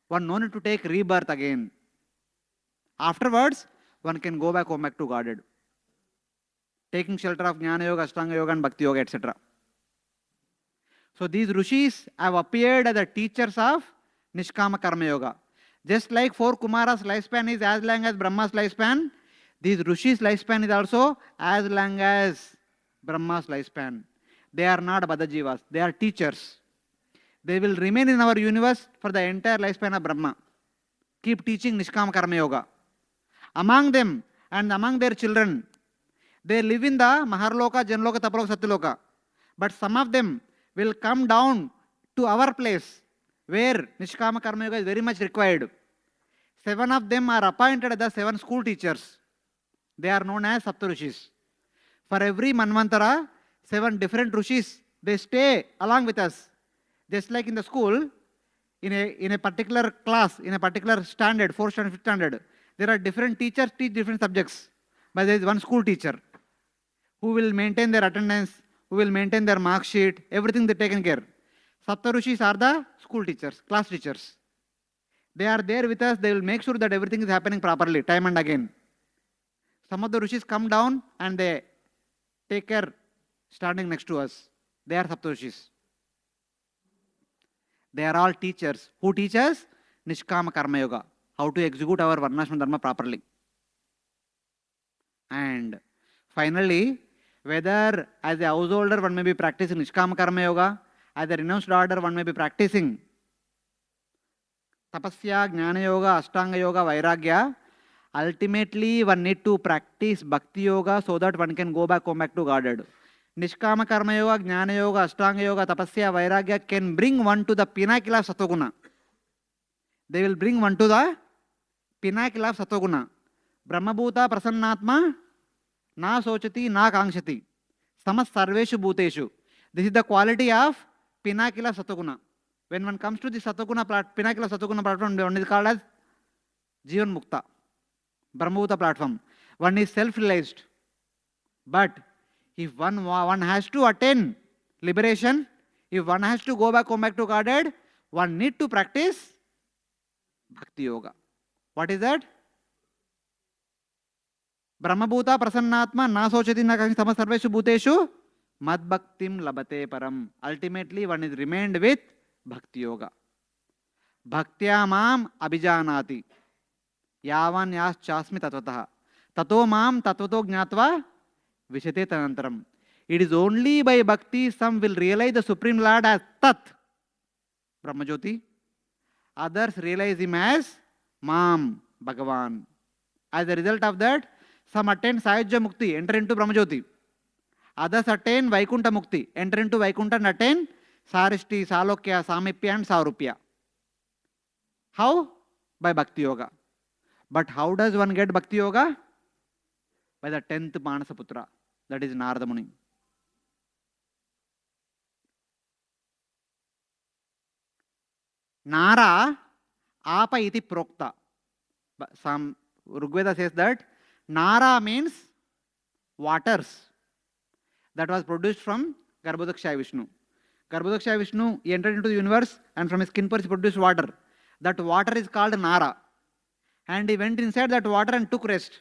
One no need to take rebirth again. Afterwards, one can go back home back to Godhead. Taking shelter of Jnana Yoga, Ashtanga Yoga and Bhakti Yoga, etc. So these Rishis have appeared as the teachers of Nishkama Karma Yoga. Just like 4 Kumaras' lifespan is as long as Brahma's lifespan, these Rishis' lifespan is also as long as Brahma's lifespan. They are not Badajivas, they are teachers. They will remain in our universe for the entire lifespan of Brahma. Keep teaching Nishkama Karma Yoga. Among them and among their children, they live in the Maharloka, Janloka, Tapaloka, Satyaloka. But some of them will come down to our place where Nishkama Karma Yoga is very much required. 7 of them are appointed as the 7 school teachers. They are known as Saptarishis. For every Manvantara, 7 different Rishis, they stay along with us. Just like in the school, in a particular class, in a particular standard, 4th standard, 5th standard, there are different teachers teach different subjects. But there is one school teacher who will maintain their attendance, who will maintain their mark sheet, everything they taken care. Saptarishis are the school teachers, class teachers. They are there with us, they will make sure that everything is happening properly, time and again. Some of the Rishis come down and they take care standing next to us. They are Saptarishis. They are all teachers. Who teach us? Nishkama Karma Yoga. How to execute our Varnashram Dharma properly. And finally, whether as a householder one may be practicing Nishkama Karma Yoga, as a renounced order one may be practicing Tapasya, Jnana Yoga, Ashtanga Yoga, Vairagya, ultimately one need to practice Bhakti Yoga so that one can go back to Godhead. Nishkama Karma Yoga, Jnana Yoga, Ashtanga Yoga, Tapasya, Vairagya can bring one to the pinnacle of Satoguna. They will bring one to the pinnacle of Satoguna. Brahmabhuta Prasannatma Na Sochati Na Kangshati Samas Sarveshu Bhuteshu. This is the quality of pinnacle of Satoguna. When one comes to the Satoguna pinnacle of Satoguna platform, one is called as Jivan Mukta. Brahmabhuta platform. One is self-realized. But if one has to attain liberation, if one has to go back to Godhead, one need to practice Bhakti Yoga. What is that? Brahmabhuta Prasannatma Na Sochati Na Kangshati Samas Sarveshu Bhuteshu Mad Bhaktim Labate Param. Ultimately, one is remained with Bhakti Yoga. Bhaktya Mam Abhijanati Yavan Yas Chasmi Tatvataha Tato Mam Tatvato Gnatva Vishate Tanantaram. It is only by Bhakti some will realize the Supreme Lord as Tat, Brahmajyoti. Others realize him as Mam, Bhagavan. As a result of that, some attain Sayajya Mukti, enter into Brahmajyoti. Others attain Vaikunta Mukti, enter into Vaikunta and attain Sarishti, Salokya, Samipya and Saurupya. How? By Bhakti Yoga. But how does one get Bhakti Yoga? By the 10th Manasaputra, that is Narada Muni. Nara Apa iti prokta. Some Rigveda says that Nara means waters that was produced from Garbhodakshaya Vishnu. Garbhodakshaya Vishnu, he entered into the universe and from his skin pores he produced water. That water is called Nara. And he went inside that water and took rest.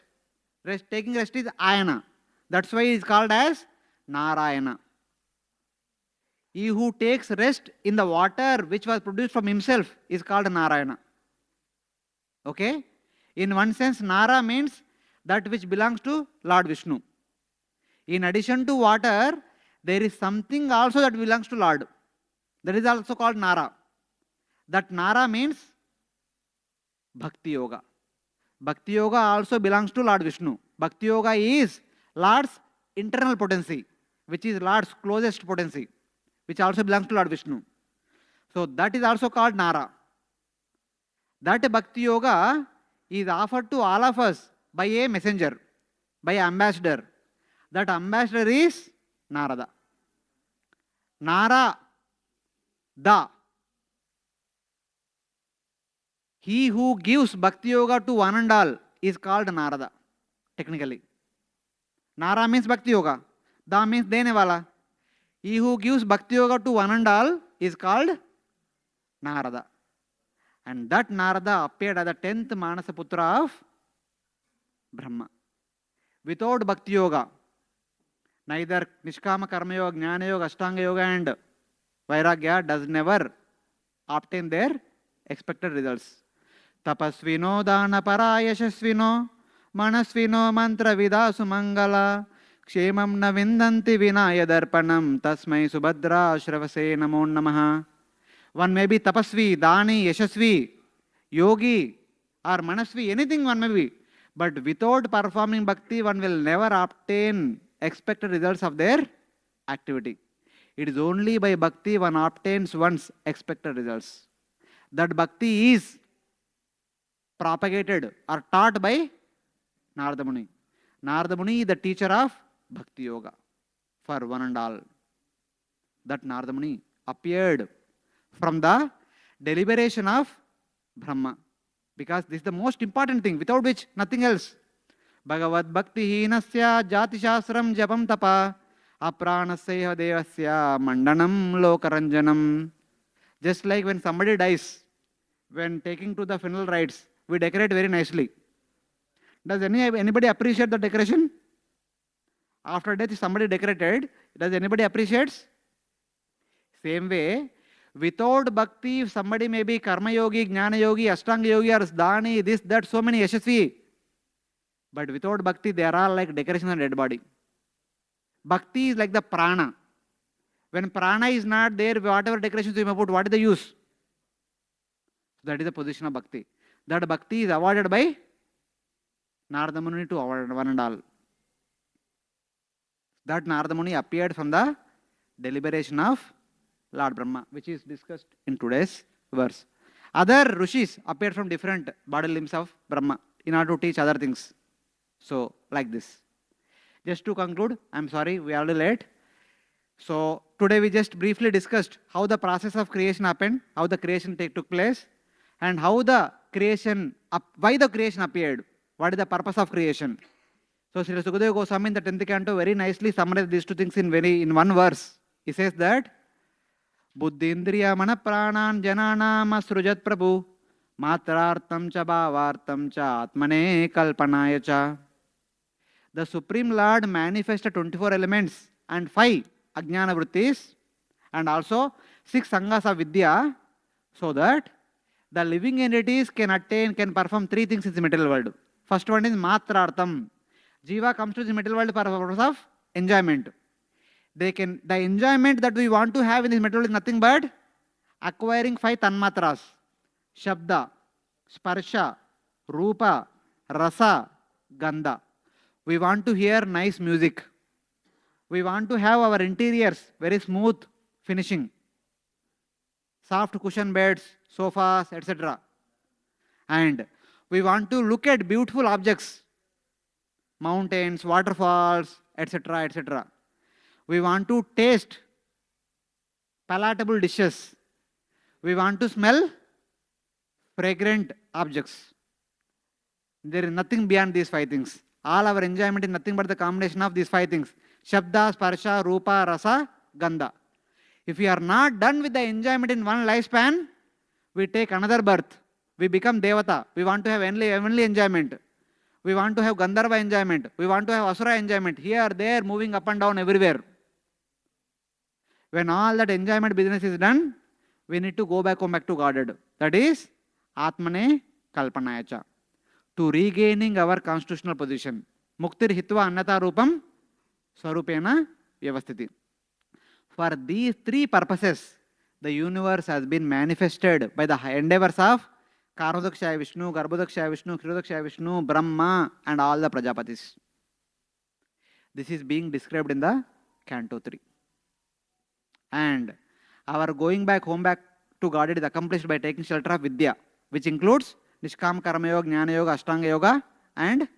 Taking rest is Ayana. That's why he is called as Narayana. He who takes rest in the water which was produced from himself is called Narayana. Okay? In one sense, Nara means that which belongs to Lord Vishnu. In addition to water, there is something also that belongs to Lord. That is also called Nara. That Nara means Bhakti Yoga. Bhakti Yoga also belongs to Lord Vishnu. Bhakti Yoga is Lord's internal potency, which is Lord's closest potency, which also belongs to Lord Vishnu. So that is also called Nara. That Bhakti Yoga is offered to all of us by a messenger, by an ambassador. That ambassador is Narada. Nara, the. He who gives Bhakti Yoga to one and all is called Narada, technically. Nara means Bhakti Yoga. Da means dene wala. He who gives Bhakti Yoga to one and all is called Narada. And that Narada appeared as the 10th Manasa Putra of Brahma. Without Bhakti Yoga, neither Nishkama Karma Yoga, Jnana Yoga, Ashtanga Yoga and Vairagya does never obtain their expected results. Tapasvino dana parayashasvino manasvino mantra vidasu mangala kshemam na vindanti vinaya darpanam tasmai subhadra shravase namo namaha. One may be tapasvi, dani, yashasvi, yogi or manasvi, anything one may be. But without performing bhakti, one will never obtain expected results of their activity. It is only by bhakti one obtains one's expected results. That bhakti is propagated or taught by Narada Muni. Narada Muni is the teacher of Bhakti Yoga for one and all. That Narada Muni appeared from the deliberation of Brahma. Because this is the most important thing, without which nothing else. Bhagavad Bhakti Hinasya Jati Shastram Japam Tapa Apranasya Devasya Mandanam Lokaranjanam. Just like when somebody dies, when taking to the funeral rites, we decorate very nicely. Does anybody appreciate the decoration? After death, if somebody decorated, does anybody appreciate? Same way, without bhakti, somebody may be karma yogi, jnana yogi, ashtanga yogi, or dani, this, that, so many yashasvi. But without bhakti, they are all like decoration on dead body. Bhakti is like the prana. When prana is not there, whatever decorations you may put, what is the use? That is the position of bhakti. That bhakti is awarded by Narada Muni to award one and all. That Narada Muni appeared from the deliberation of Lord Brahma, which is discussed in today's verse. Other rishis appeared from different body limbs of Brahma in order to teach other things. So, like this. Just to conclude, I'm sorry, we are already late. So, today we just briefly discussed how the process of creation happened, how the creation took place, and how the creation, why the creation appeared, what is the purpose of creation. So, Sri Sukadeva Goswami in the 10th canto very nicely summarized these two things in one verse. He says that, Buddhindriya mana pranan jananam asrujat prabhu matrartam cha bhavartam cha atmane kalpanaya cha. The Supreme Lord manifested 24 elements and 5 Ajnana Vrittis and also 6 Sanghas of Vidya so that the living entities can perform 3 things in the material world. First one is Matrartam. Jiva comes to the material world for the purpose of enjoyment. The enjoyment that we want to have in this material is nothing but acquiring 5 tanmatras. Shabda, Sparsha, Rupa, Rasa, Gandha. We want to hear nice music. We want to have our interiors very smooth finishing. Soft cushion beds, sofas, etc. And we want to look at beautiful objects. Mountains, waterfalls, etc. etc. We want to taste palatable dishes. We want to smell fragrant objects. There is nothing beyond these 5 things. All our enjoyment is nothing but the combination of these 5 things. Shabda, Sparsha, Rupa, Rasa, Gandha. If we are not done with the enjoyment in one lifespan, we take another birth. We become Devata. We want to have heavenly enjoyment. We want to have Gandharva enjoyment. We want to have Asura enjoyment. Here, there, moving up and down everywhere. When all that enjoyment business is done, we need to go back home back to Godhead. That is Atmane Kalpanayacha. To regaining our constitutional position. Muktir Hitva Annata Rupam Swarupena Vyavasthiti. For these three purposes, the universe has been manifested by the endeavors of Karmadakshaya Vishnu, Garbhodakshaya Vishnu, Kshirudakshaya Vishnu, Brahma, and all the Prajapatis. This is being described in the Canto 3. And our going back home back to God is accomplished by taking shelter of Vidya, which includes Nishkam Karma Yoga, Jnana Yoga, Ashtanga Yoga, and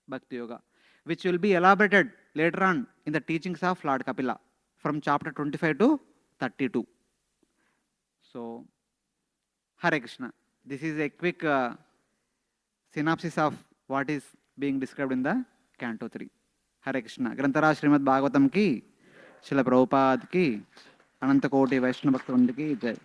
Bhakti Yoga, which will be elaborated later on in the teachings of Lord Kapila from chapter 25 to 32. So, Hare Krishna. This is a quick synopsis of what is being described in the Canto 3. Hare Krishna. Grantara Srimad Bhagavatam ki, Srila Prabhupada ki, Ananta Koti Vaishnava Bhakta Vrinda ki jai.